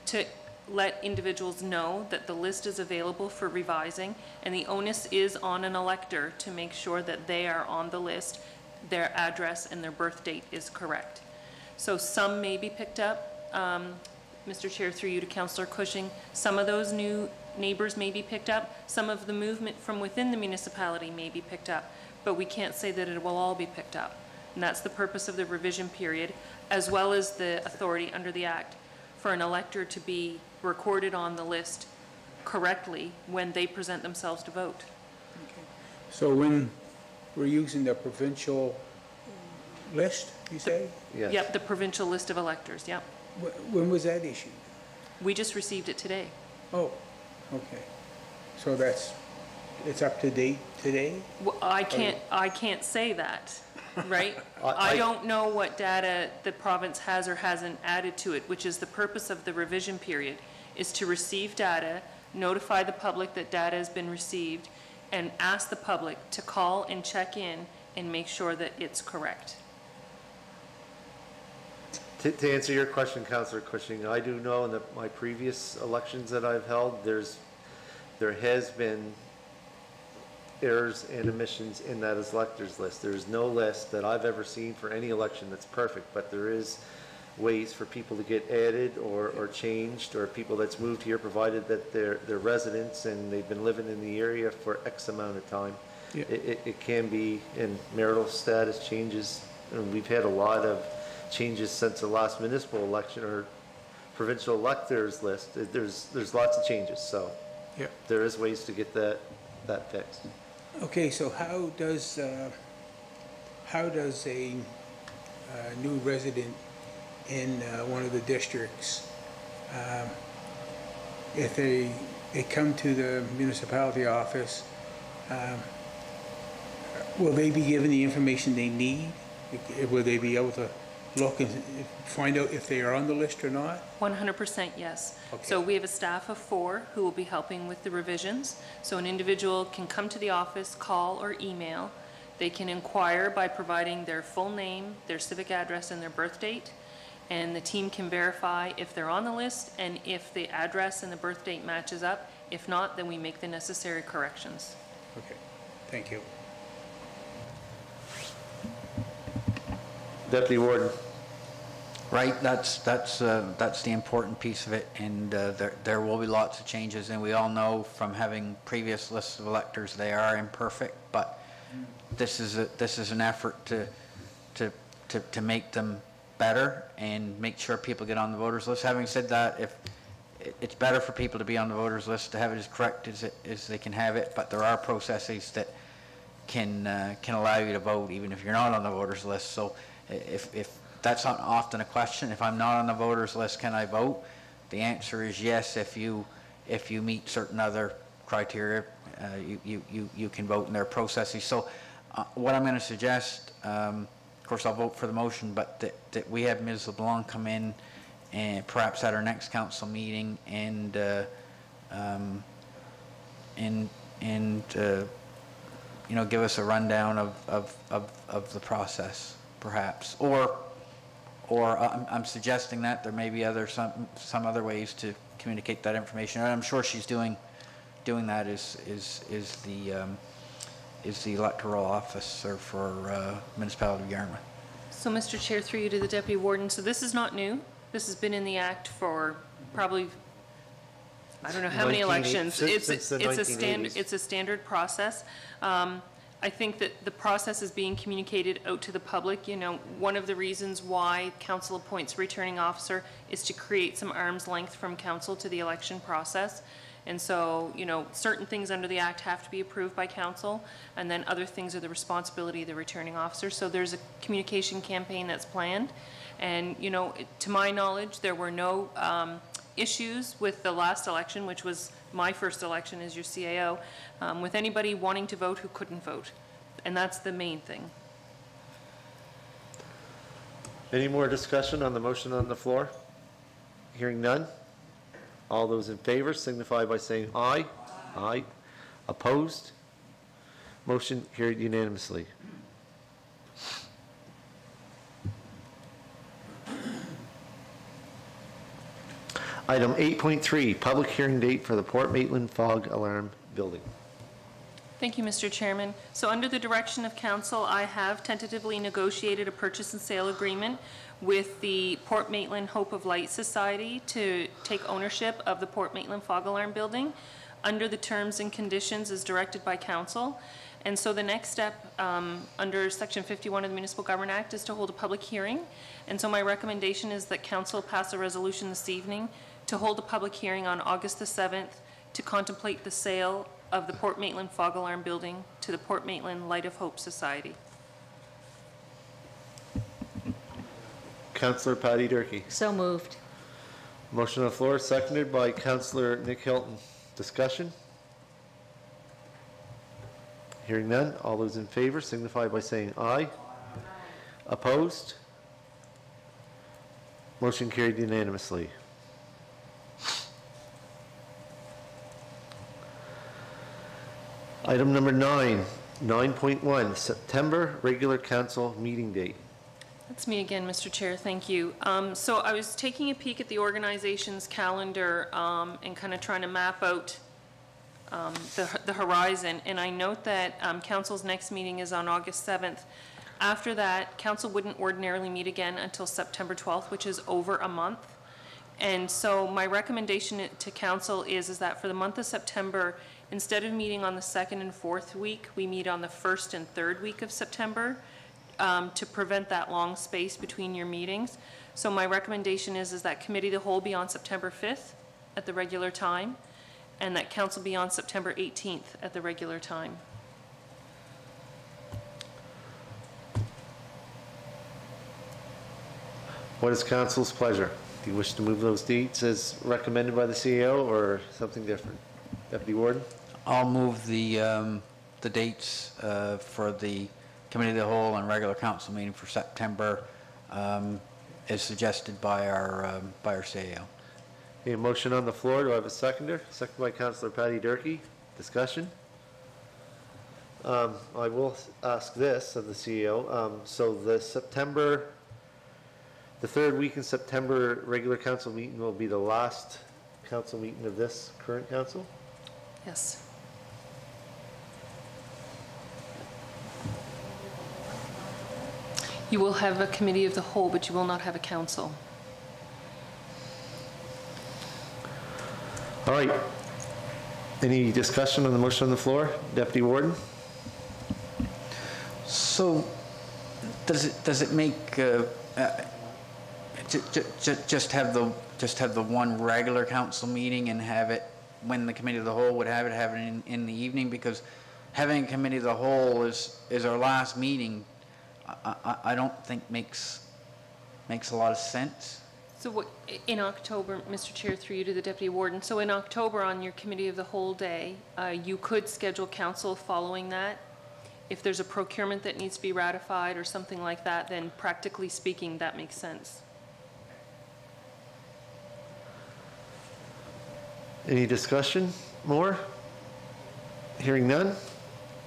to let individuals know that the list is available for revising, and the onus is on an elector to make sure that they are on the list, their address and their birth date is correct. So some may be picked up, Mr. Chair, through you to Councillor Cushing. Some of those new neighbors may be picked up. Some of the movement from within the municipality may be picked up, but we can't say that it will all be picked up. And that's the purpose of the revision period, as well as the authority under the Act for an elector to be recorded on the list correctly when they present themselves to vote. So when we're using the provincial list, you say? Yes. Yep, the provincial list of electors, yep. When was that issued? We just received it today. Oh, okay. So it's up to date today? Well, I can't say that, right? I don't know what data the province has or hasn't added to it, which is the purpose of the revision period, is to receive data, notify the public that data has been received, and ask the public to call and check in and make sure that it's correct. To answer your question, Councillor Cushing, I do know in my previous elections that I've held, there has been errors and omissions in that electors list. There is no list that I've ever seen for any election that's perfect, but there is ways for people to get added or changed, or people that's moved here, provided that they're residents and they've been living in the area for X amount of time. Yeah. It can be in marital status changes, and we've had a lot of changes since the last municipal election or provincial electors list. There's lots of changes, so Yep. there is ways to get that fixed. Okay, so how does a new resident in one of the districts, if they come to the municipality office, will they be given the information they need? Will they be able to look and find out if they are on the list or not? 100% yes. Okay. So we have a staff of 4 who will be helping with the revisions. So an individual can come to the office, call or email. They can inquire by providing their full name, their civic address, and their birth date. And the team can verify if they're on the list and if the address and the birth date matches up. If not, then we make the necessary corrections. Okay, thank you. Deputy Warden. Right, that's the important piece of it, and there will be lots of changes, and we all know from having previous lists of electors, they are imperfect, but this is an effort to make them better and make sure people get on the voters list. Having said that, if it's better for people to be on the voters list, to have it as correct as they can have it, but there are processes that can allow you to vote even if you're not on the voters list. So if that's not often a question, if I'm not on the voters list, can I vote? The answer is yes. If you meet certain other criteria, you can vote in their processes. So what I'm going to suggest, of course I'll vote for the motion, but that we have Ms. LeBlanc come in and perhaps at our next council meeting and you know, give us a rundown of the process, perhaps, or I'm suggesting that there may be some other ways to communicate that information, and I'm sure she's doing that is the electoral officer for municipality of Yarmouth. So, Mr. Chair, through you to the Deputy Warden, so this is not new. This has been in the Act for probably I don't know how many 19 elections. since the It's a standard process. I think that the process is being communicated out to the public. You know, one of the reasons why council appoints returning officer is to create some arm's length from council to the election process. And so, you know, certain things under the act have to be approved by council, and then other things are the responsibility of the returning officer. So there's a communication campaign that's planned. And, you know, to my knowledge, there were no issues with the last election, which was my first election as your CAO, with anybody wanting to vote who couldn't vote. And that's the main thing. Any more discussion on the motion on the floor? Hearing none? All those in favor signify by saying aye. Aye. Opposed? Motion carried unanimously. Item 8.3, public hearing date for the Port Maitland Fog Alarm Building. Thank you, Mr. Chairman. So under the direction of council, I have tentatively negotiated a purchase and sale agreement with the Port Maitland Hope of Light Society to take ownership of the Port Maitland Fog Alarm Building under the terms and conditions as directed by council. And so the next step under Section 51 of the Municipal Government Act is to hold a public hearing. And so my recommendation is that council pass a resolution this evening to hold a public hearing on August the 7th to contemplate the sale of the Port Maitland Fog Alarm Building to the Port Maitland Light of Hope Society. Councillor Patty Durkee. So moved. Motion on the floor, seconded by Councillor Nick Hilton. Discussion? Hearing none, all those in favor signify by saying aye. Opposed? Motion carried unanimously. Item number 9, 9.1, September regular council meeting date. That's me again, Mr. Chair, thank you. So I was taking a peek at the organization's calendar and kind of trying to map out the horizon, and I note that council's next meeting is on August 7th. After that, council wouldn't ordinarily meet again until September 12th, which is over a month. And so my recommendation to council is that for the month of September, instead of meeting on the 2nd and 4th week, we meet on the 1st and 3rd week of September to prevent that long space between your meetings. So my recommendation is that committee of the whole be on September 5th at the regular time, and that council be on September 18th at the regular time. What is council's pleasure? Do you wish to move those dates as recommended by the CEO or something different? Deputy Warden? I'll move the dates for the committee of the whole and regular council meeting for September as suggested by our CAO. A motion on the floor. Do I have a seconder? Second by Councillor Patty Durkee. Discussion? I will ask this of the CEO. So the third week in September regular council meeting will be the last council meeting of this current council? Yes. You will have a committee of the whole, but you will not have a council. All right. Any discussion on the motion on the floor? Deputy Warden? So does it make just have the one regular council meeting and have it when the committee of the whole would have it in the evening? Because having a committee of the whole is our last meeting. I don't think makes a lot of sense. So what, in October, Mr. Chair, through you to the Deputy Warden, so in October on your committee of the whole day, you could schedule council following that. If there's a procurement that needs to be ratified or something like that, then practically speaking, that makes sense. Any discussion more? Hearing none.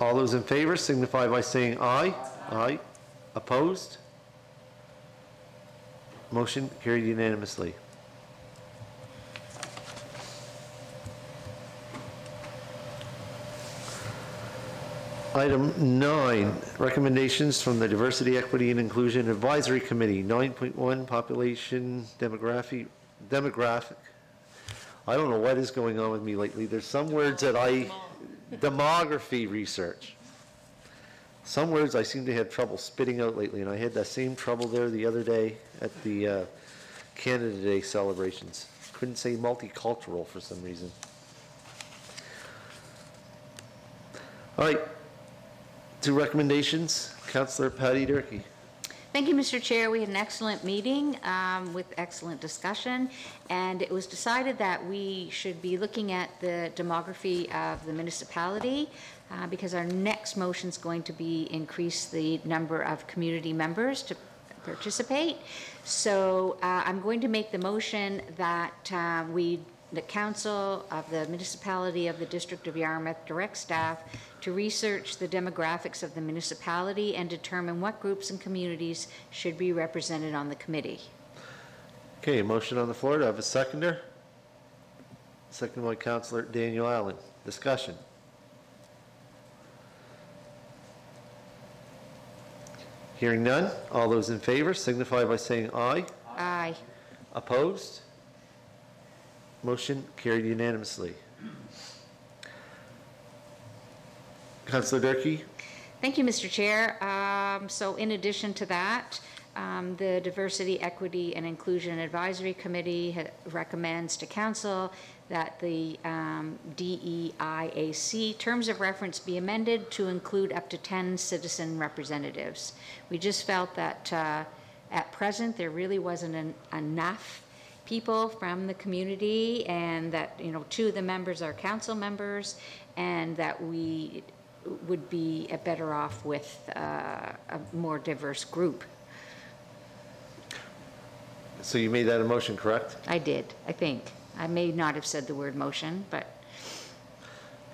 All those in favor signify by saying aye. Aye. Opposed? Motion carried unanimously. Item 9, recommendations from the Diversity, Equity, and Inclusion Advisory Committee, 9.1, population demographic. I don't know what is going on with me lately. There's some words that demography research. Some words I seem to have trouble spitting out lately, and I had that same trouble there the other day at the Canada Day celebrations. Couldn't say multicultural for some reason. All right, 2 recommendations. Councillor Patty Durkee. Thank you, Mr. Chair. We had an excellent meeting with excellent discussion, and it was decided that we should be looking at the demography of the municipality because our next motion is going to be increase the number of community members to participate. So I'm going to make the motion that the Council of the Municipality of the District of Yarmouth direct staff to research the demographics of the municipality and determine what groups and communities should be represented on the committee. Okay, a motion on the floor. Do I have a seconder? Seconded by Councillor Daniel Allen. Discussion. Hearing none. All those in favor signify by saying aye. Aye. Opposed? Motion carried unanimously. Councillor Durkee. Thank you, Mr. Chair. So in addition to that, the Diversity, Equity, and Inclusion Advisory Committee recommends to Council that the DEIAC terms of reference be amended to include up to 10 citizen representatives. We just felt that at present there really wasn't enough people from the community, and that 2 of the members are council members, and that we would be better off with a more diverse group. So you made that a motion, correct? I did, I think. I may not have said the word motion, but.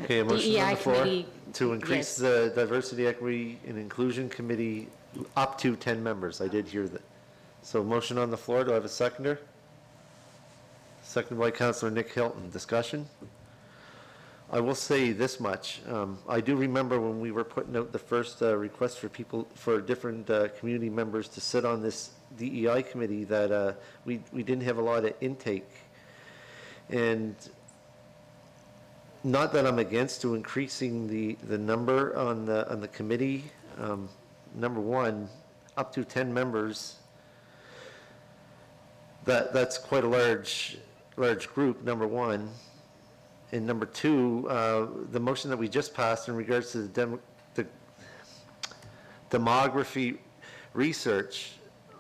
Okay, a motion on the floor committee, to increase yes. the Diversity, Equity, and Inclusion Committee up to 10 members. I did hear that. So motion on the floor. Do I have a seconder? Seconded by Councillor Nick Hilton. Discussion? I will say this much. I do remember when we were putting out the first request for people, for different community members to sit on this DEI committee, that we didn't have a lot of intake. And not that I'm against to increasing the number on the committee. Number one, up to 10 members. That's quite a large group, number one. And number two, the motion that we just passed in regards to the demography research,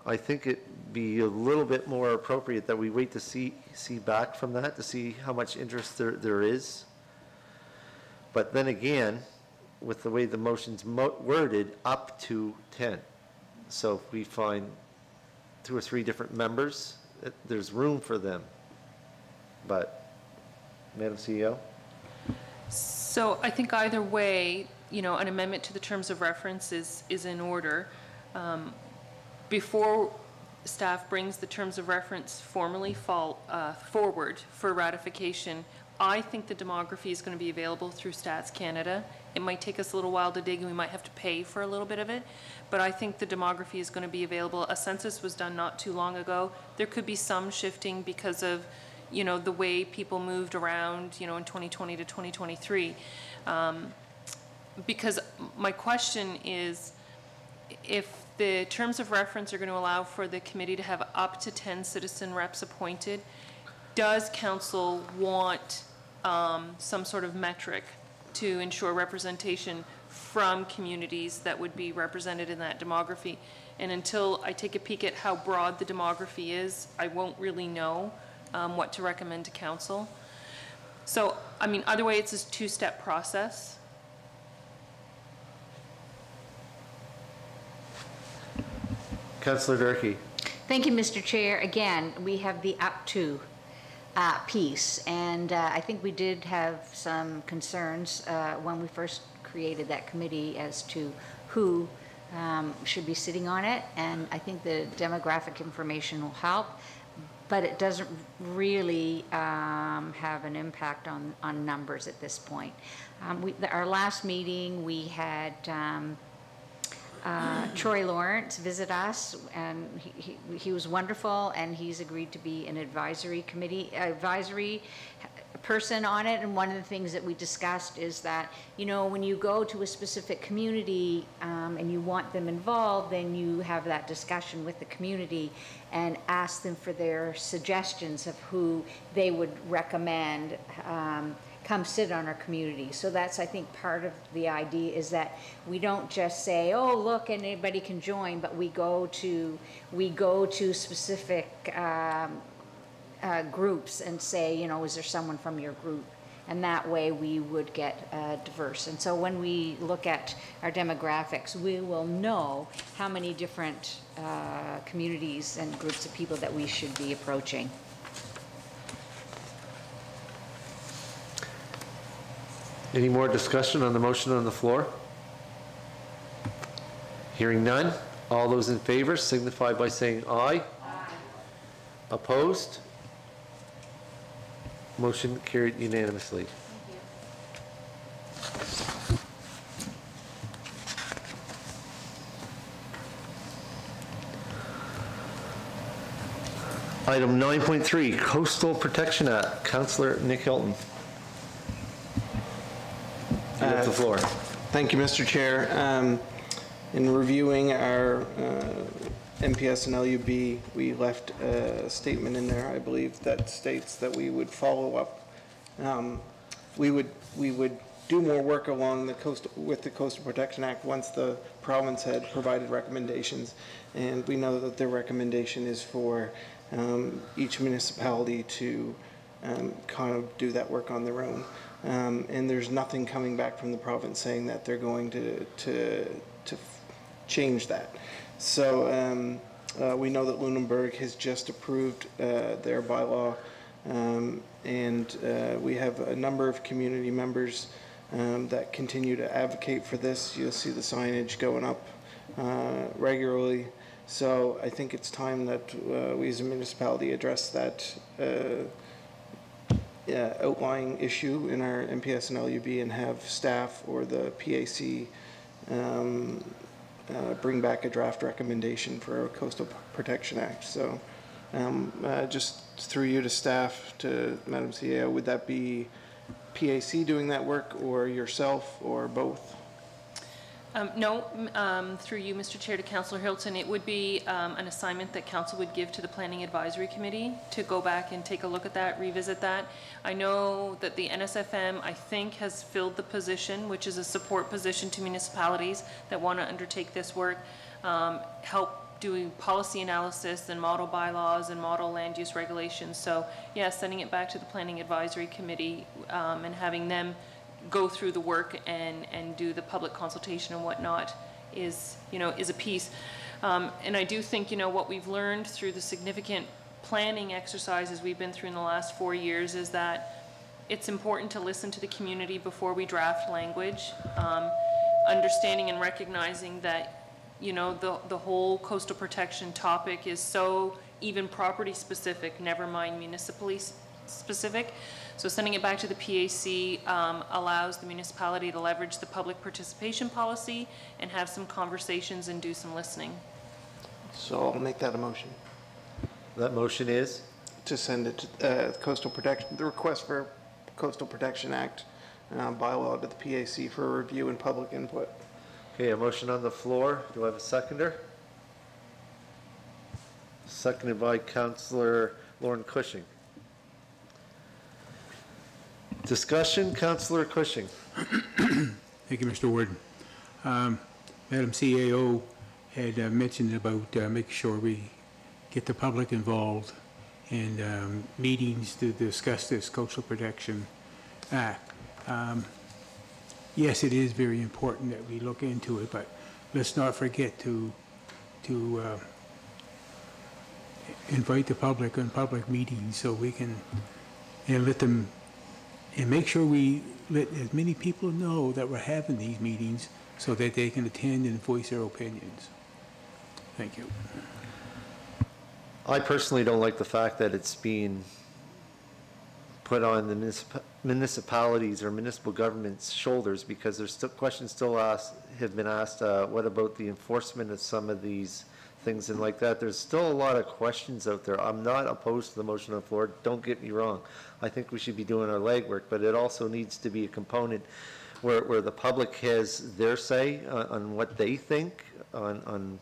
I think it'd be a little bit more appropriate that we wait to see back from that, to see how much interest there is. But then again, with the way the motion's worded, up to 10. So if we find 2 or 3 different members, there's room for them. But, Madam CEO? So I think either way, an amendment to the terms of reference is in order. Before staff brings the terms of reference formally forward for ratification, I think the demography is going to be available through Stats Canada. It might take us a little while to dig, and we might have to pay for a little bit of it, but I think the demography is going to be available. A census was done not too long ago. There could be some shifting because of the way people moved around, in 2020 to 2023. Because my question is, if the terms of reference are going to allow for the committee to have up to 10 citizen reps appointed, does council want some sort of metric to ensure representation from communities that would be represented in that demography? And until I take a peek at how broad the demography is, I won't really know what to recommend to council. So, either way, it's a 2-step process. Councillor Durkee. Thank you, Mr. Chair. Again, we have the up to piece, and I think we did have some concerns when we first created that committee as to who should be sitting on it, and I think the demographic information will help, but it doesn't really have an impact on numbers at this point. Our last meeting, we had Troy Lawrence visit us, and he was wonderful, and he's agreed to be an advisory person on it. And one of the things that we discussed is that, you know, when you go to a specific community and you want them involved, then you have that discussion with the community and ask them for their suggestions of who they would recommend come sit on our community. So that's, I think, part of the idea, is that we don't just say, oh, look, and anybody can join, but we go to specific groups and say, you know, is there someone from your group? And that way we would get diverse. And so when we look at our demographics, we will know how many different communities and groups of people that we should be approaching. Any more discussion on the motion on the floor? Hearing none. All those in favor signify by saying aye. Aye. Opposed? Motion carried unanimously. Item 9.3, Coastal Protection Act. Councillor Nick Hilton. You have the floor. Thank you, Mr. Chair. In reviewing our MPS and LUB, we left a statement in there, I believe, that states that we would follow up. We would do more work along the coast with the Coastal Protection Act once the province had provided recommendations, and we know that their recommendation is for each municipality to kind of do that work on their own. And there's nothing coming back from the province saying that they're going to change that. So we know that Lunenburg has just approved their bylaw, and we have a number of community members that continue to advocate for this. You'll see the signage going up regularly. So I think it's time that we as a municipality address that outlying issue in our MPS and LUB, and have staff or the PAC bring back a draft recommendation for a Coastal Protection Act. So just through you to staff, to Madam CEO, would that be PAC doing that work, or yourself, or both? No, through you, Mr. Chair, to Councillor Hilton, it would be an assignment that Council would give to the Planning Advisory Committee to go back and take a look at that, revisit that. I know that the NSFM, I think, has filled the position, which is a support position to municipalities that want to undertake this work, help doing policy analysis and model bylaws and model land use regulations. So, yeah, sending it back to the Planning Advisory Committee and having them go through the work and do the public consultation and whatnot is, you know, is a piece. And I do think, you know, what we've learned through the significant planning exercises we've been through in the last 4 years is that it's important to listen to the community before we draft language, understanding and recognizing that, you know, the whole coastal protection topic is so even property specific, never mind municipally specific. So sending it back to the PAC allows the municipality to leverage the public participation policy and have some conversations and do some listening. So I'll make that a motion. That motion is? To send it to Coastal Protection, the request for Coastal Protection Act bylaw to the PAC for review and public input. Okay, a motion on the floor. Do I have a seconder? Seconded by Councillor Lauren Cushing. Discussion, Councillor Cushing. Thank you, Mr. Warden. Madam CAO had mentioned about making sure we get the public involved in meetings to discuss this Coastal Protection Act. Yes, it is very important that we look into it, but let's not forget to invite the public on public meetings so we can let them, and make sure we let as many people know that we're having these meetings so that they can attend and voice their opinions. Thank you. I personally don't like the fact that it's being put on the municipalities or municipal governments' shoulders, because there's still questions still have been asked, what about the enforcement of some of these things and like that? There's still a lot of questions out there. I'm not opposed to the motion on the floor, don't get me wrong. I think we should be doing our legwork, but it also needs to be a component where the public has their say on what they think, on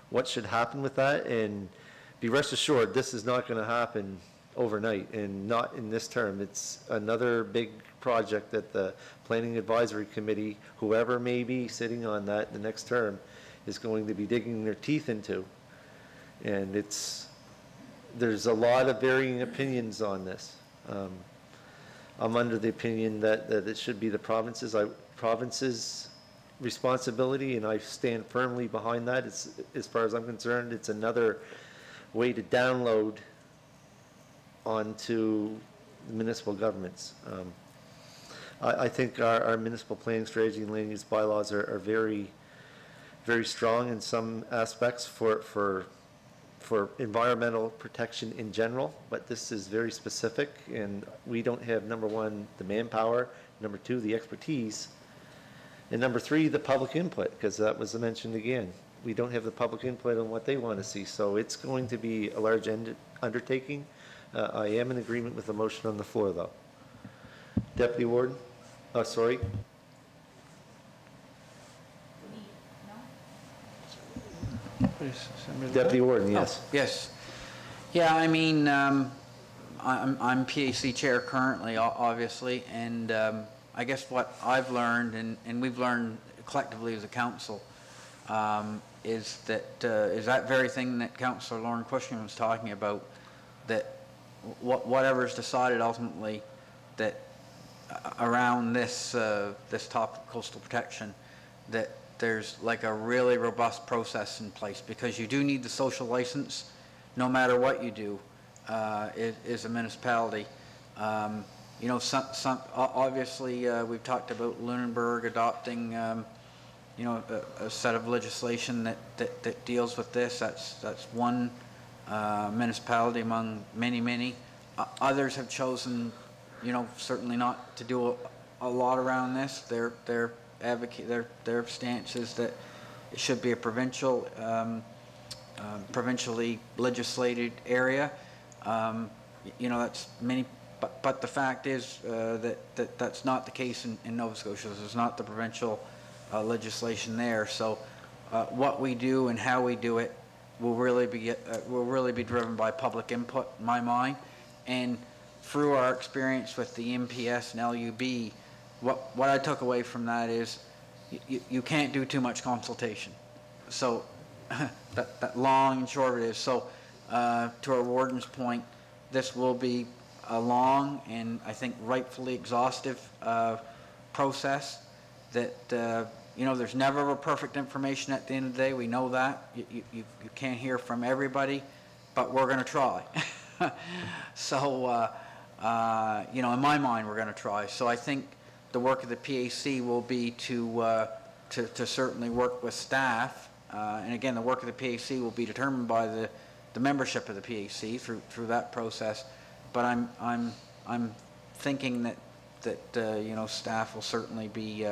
what should happen with that, and be rest assured, this is not going to happen overnight and not in this term. It's another big project that the Planning Advisory Committee, whoever may be sitting on that the next term, is going to be digging their teeth into. And there's a lot of varying opinions on this. I'm under the opinion that it should be the province's responsibility, and I stand firmly behind that. As far as I'm concerned, it's another way to download onto municipal governments. I think our municipal planning strategy and land use bylaws are very, very strong in some aspects for environmental protection in general, but this is very specific, and we don't have, number one, the manpower, number two, the expertise, and number three, the public input, because that was mentioned again. We don't have the public input on what they want to see, so it's going to be a large undertaking. I am in agreement with the motion on the floor, though. Deputy Warden? Sorry. Deputy Warden, yes. Oh, yes. Yeah, I mean, I'm PAC chair currently, obviously, and I guess what I've learned, and we've learned collectively as a council, is that very thing that Councillor Lauren Cushman was talking about, that whatever is decided ultimately that around this topic of coastal protection, that there's like a really robust process in place, because you do need the social license no matter what you do is a municipality. You know, obviously we've talked about Lunenburg adopting you know, a set of legislation that deals with this. That's one municipality among many. Others have chosen, you know, certainly not to do a lot around this. Their stance is that it should be a provincially legislated area. You know, that's many, but the fact is that's not the case in Nova Scotia. There's not the provincial legislation there. So what we do and how we do it will really be driven by public input, in my mind. And through our experience with the MPS and LUB, what I took away from that is you can't do too much consultation. So that long and short of it is, so to our warden's point, this will be a long and I think rightfully exhaustive process that you know, there's never a perfect information at the end of the day. We know that. You can't hear from everybody, but we're going to try. So, you know, in my mind, we're going to try. So I think the work of the PAC will be to certainly work with staff. And again, the work of the PAC will be determined by the membership of the PAC through that process. But I'm thinking that you know, staff will certainly be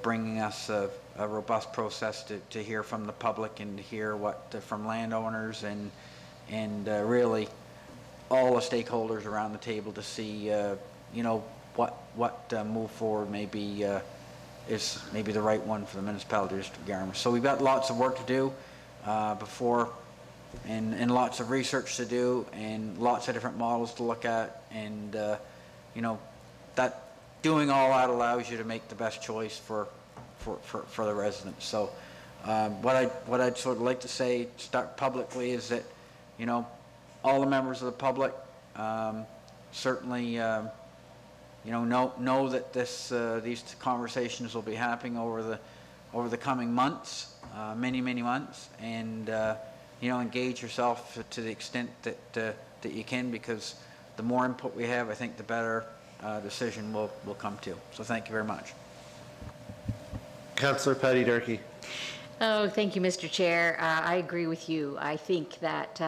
bringing us a robust process to hear from the public and to hear what from landowners and really all the stakeholders around the table to see you know, what move forward is maybe the right one for the municipality district of Yarmouth. So we've got lots of work to do before, and lots of research to do, and lots of different models to look at, and you know, that doing all that allows you to make the best choice for the residents. So what I'd sort of like to say, start publicly, is that, you know, all the members of the public certainly you know that these conversations will be happening over the coming months, many months, and you know, engage yourself to the extent that you can, because the more input we have, I think the better decision will come to. So thank you very much. Councillor Patty Durkee. Oh, thank you, Mr. Chair. I agree with you. I think that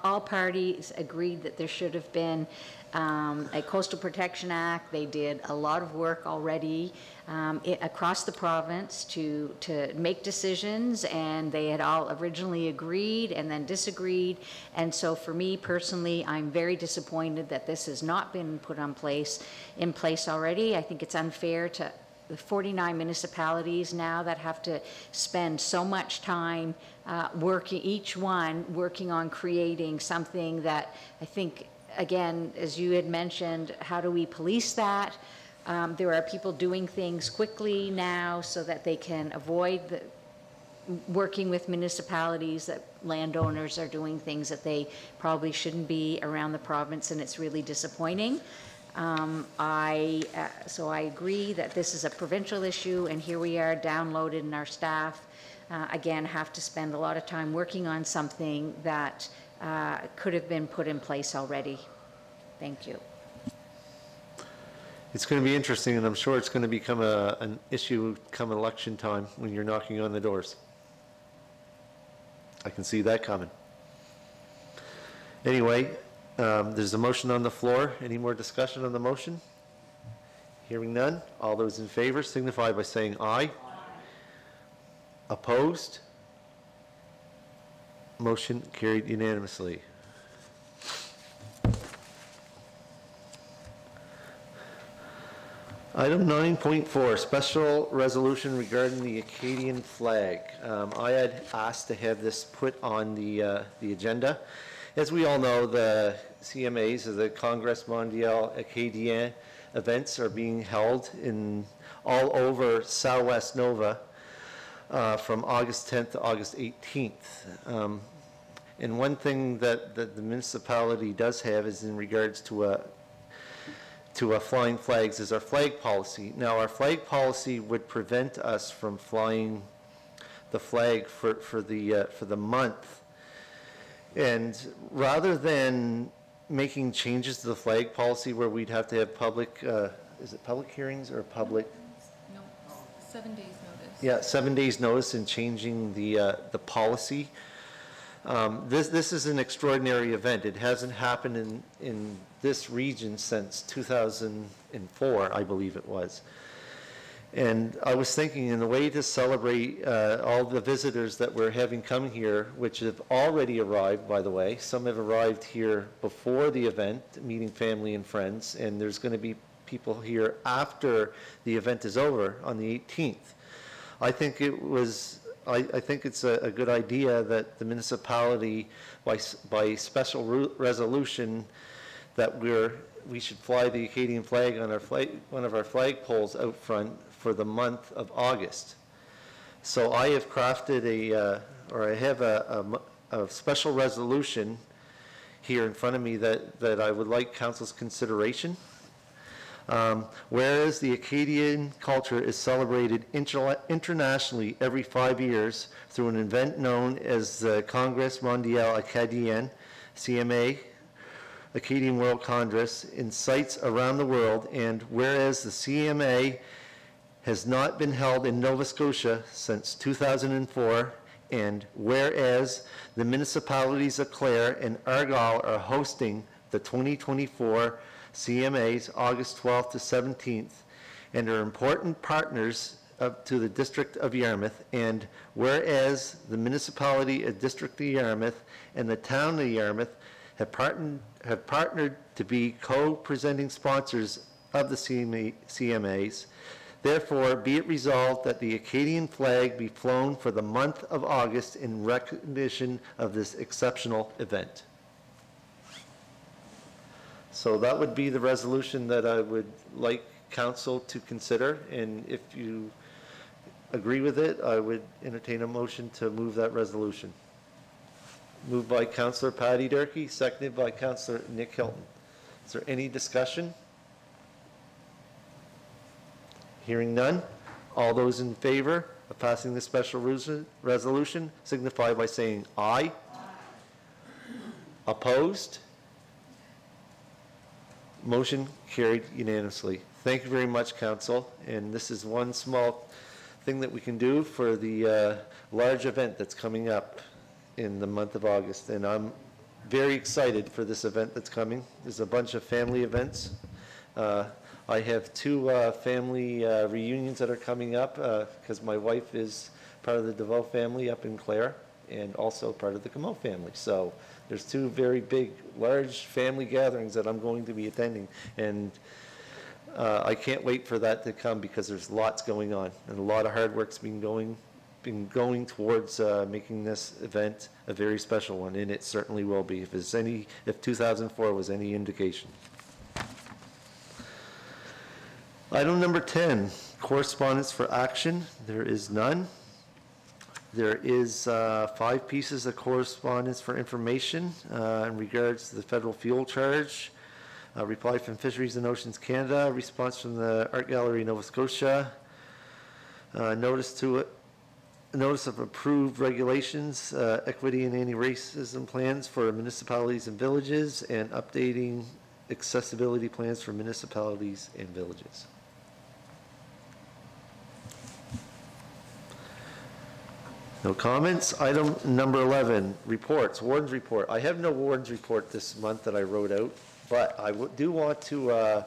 all parties agreed that there should have been a Coastal Protection Act. They did a lot of work already across the province to make decisions, and they had all originally agreed and then disagreed. And so for me personally, I'm very disappointed that this has not been put in place already. I think it's unfair to the 49 municipalities now that have to spend so much time each one working on creating something that I think, again, as you had mentioned, how do we police that? There are people doing things quickly now so that they can avoid working with municipalities, that landowners are doing things that they probably shouldn't be around the province, and it's really disappointing. So I agree that this is a provincial issue, and here we are downloaded, and our staff, again, have to spend a lot of time working on something that could have been put in place already. Thank you. It's going to be interesting, and I'm sure it's going to become an issue come election time when you're knocking on the doors. I can see that coming. Anyway, there's a motion on the floor. Any more discussion on the motion? Hearing none. All those in favor signify by saying aye. Opposed? Motion carried unanimously. Item 9.4, special resolution regarding the Acadian flag. I had asked to have this put on the agenda. As we all know, the CMAs, the Congrès Mondial Acadien events, are being held all over Southwest Nova from August 10th to August 18th. And one thing that the municipality does have is in regards to flying flags is our flag policy. Now, our flag policy would prevent us from flying the flag for the month. And rather than making changes to the flag policy where we'd have to have public, is it public hearings or public? No, 7 days notice. Yeah, 7 days notice and changing the policy. This is an extraordinary event. It hasn't happened in this region since 2004, I believe it was. And I was thinking, in a way to celebrate all the visitors that we're having come here, which have already arrived, by the way. Some have arrived here before the event, meeting family and friends, and there's going to be people here after the event is over on the 18th. I think it's a good idea that the municipality, by special resolution, that we should fly the Acadian flag on one of our flag poles out front for the month of August. So I have crafted I have a special resolution here in front of me that I would like council's consideration. Whereas the Acadian culture is celebrated internationally every 5 years through an event known as the Congrès Mondial Acadien, CMA, Acadian World Congress, in sites around the world, and whereas the CMA has not been held in Nova Scotia since 2004, and whereas the municipalities of Clare and Argyle are hosting the 2024 CMAs August 12th to 17th and are important partners to the District of Yarmouth, and whereas the municipality of District of Yarmouth and the town of Yarmouth have partnered to be co-presenting sponsors of the CMAs, therefore be it resolved that the Acadian flag be flown for the month of August in recognition of this exceptional event. So that would be the resolution that I would like council to consider, and if you agree with it, I would entertain a motion to move that resolution. Moved by Councillor Patty Durkee, seconded by Councillor Nick Hilton. Is there any discussion? Hearing none. All those in favor of passing the special resolution signify by saying aye. Opposed? Motion carried unanimously. Thank you very much, council. And this is one small thing that we can do for the large event that's coming up in the month of August. And I'm very excited for this event that's coming. There's a bunch of family events. I have two family reunions that are coming up because my wife is part of the DeVoe family up in Clare and also part of the Comeau family. So there's two very big, large family gatherings that I'm going to be attending. And I can't wait for that to come because there's lots going on and a lot of hard work's been going towards making this event a very special one, and it certainly will be if 2004 was any indication. Item number 10, correspondence for action. There is none. There is 5 pieces of correspondence for information in regards to the federal fuel charge. A reply from Fisheries and Oceans Canada, a response from the Art Gallery Nova Scotia, notice of approved regulations, equity and anti-racism plans for municipalities and villages, and updating accessibility plans for municipalities and villages. No comments. Item number 11, reports, Warden's report. I have no Warden's report this month that I wrote out, but I do want to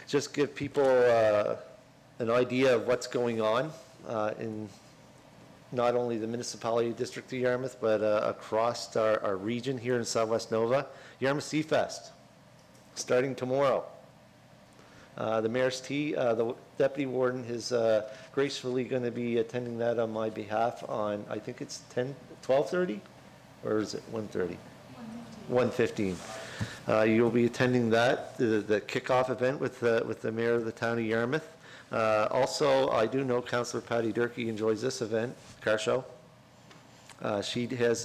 just give people an idea of what's going on in not only the municipality district of Yarmouth, but across our region here in Southwest Nova. Yarmouth Sea Fest, starting tomorrow. The Mayor's Tea, the Deputy Warden is gracefully going to be attending that on my behalf on, I think it's 12:30? Or is it 1:30? 1:15. You'll be attending that, the kickoff event with the Mayor of the town of Yarmouth. Also, I do know Councillor Patty Durkee enjoys this event, car show. She has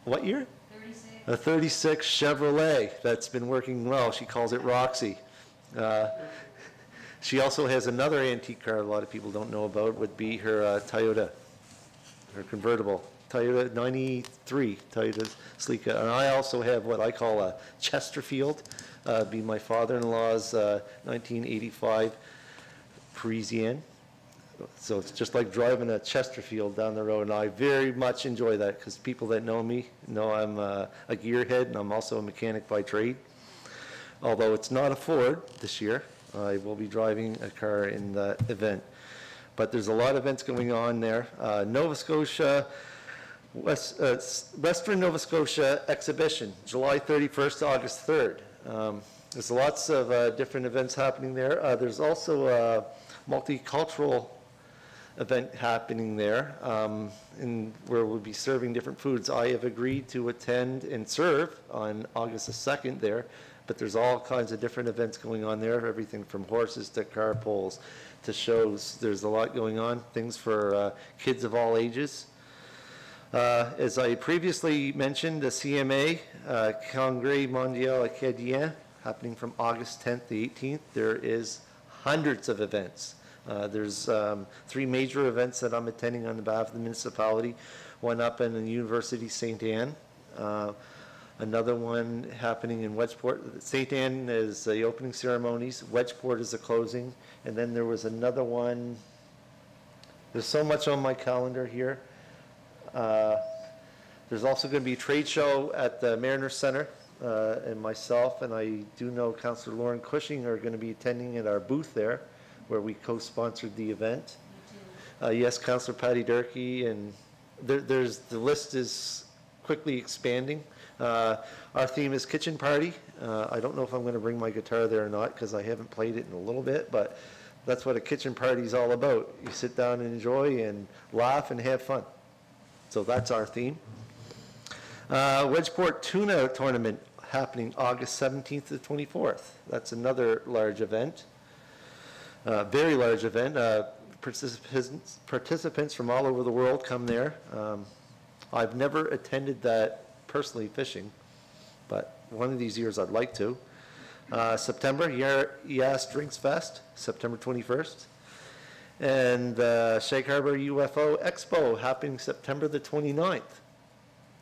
what year? A 36 Chevrolet that's been working well. She calls it Roxy. She also has another antique car a lot of people don't know about, would be her Toyota, her convertible. Toyota 93, Toyota Sleeka. And I also have what I call a Chesterfield, be my father-in-law's 1985 Parisienne. So it's just like driving a Chesterfield down the road, and I very much enjoy that because people that know me know I'm a gearhead, and I'm also a mechanic by trade. Although it's not a Ford this year, I will be driving a car in that event. But there's a lot of events going on there. Nova Scotia, Western Nova Scotia exhibition, July 31st to August 3rd. There's lots of different events happening there. There's also a multicultural event happening there, where we'll be serving different foods. I have agreed to attend and serve on August the 2nd there, but there's all kinds of different events going on there, everything from horses to car pulls to shows. There's a lot going on, things for kids of all ages. As I previously mentioned, the CMA, Congrès Mondial Acadien, happening from August 10th to 18th. There is hundreds of events. There's 3 major events that I'm attending on behalf of the municipality. One up in the University St. Anne. Another one happening in Wedgeport. St. Anne is the opening ceremonies. Wedgeport is the closing. And then there was another one. There's so much on my calendar here. There's also going to be a trade show at the Mariner Center. And myself and I do know Councillor Lauren Cushing are going to be attending at our booth there, where we co-sponsored the event. Yes, Councillor Patty Durkee, and the list is quickly expanding. Our theme is kitchen party. I don't know if I'm going to bring my guitar there or not because I haven't played it in a little bit, but that's what a kitchen party is all about. You sit down and enjoy and laugh and have fun. So that's our theme. Wedgeport Tuna Tournament happening August 17th to 24th. That's another large event. Very large event. Participants from all over the world come there. I've never attended that personally fishing, but one of these years I'd like to. September, Yas Drinks Fest, September 21st. And Shag Harbor UFO Expo happening September the 29th.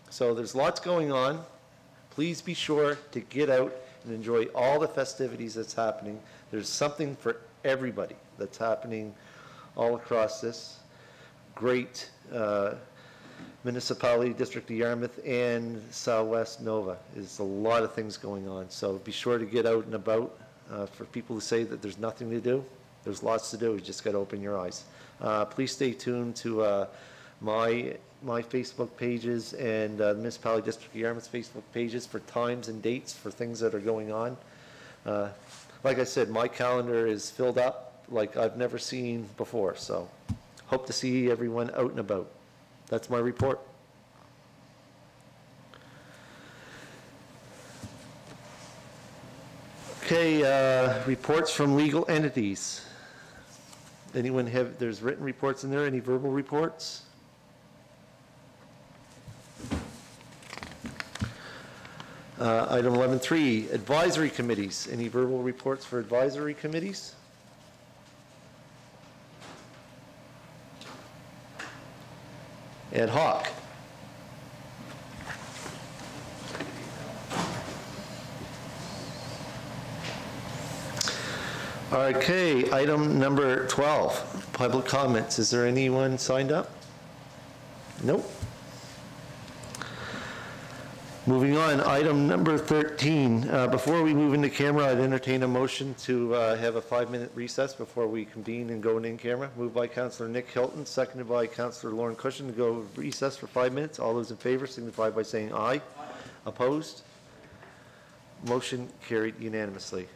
So there's lots going on. Please be sure to get out and enjoy all the festivities that's happening. There's something for everybody that's happening all across this great municipality, District of Yarmouth, and Southwest Nova. There's a lot of things going on, so be sure to get out and about. For people who say that there's nothing to do, there's lots to do. You just got to open your eyes. Please stay tuned to my Facebook pages and Municipality District of Yarmouth's Facebook pages for times and dates for things that are going on. Like I said, my calendar is filled up like I've never seen before, so hope to see everyone out and about. That's my report. Okay, reports from legal entities. Anyone have, there's written reports in there, any verbal reports? Item 11.3, advisory committees. Any verbal reports for advisory committees? Ad hoc. Okay, item number 12, public comments. Is there anyone signed up? Nope. Moving on, item number 13. Before we move into camera, I'd entertain a motion to have a 5-minute recess before we convene and go in camera. Moved by Councillor Nick Hilton, seconded by Councillor Lauren Cushion to go recess for 5 minutes. All those in favor signify by saying aye. Opposed? Motion carried unanimously.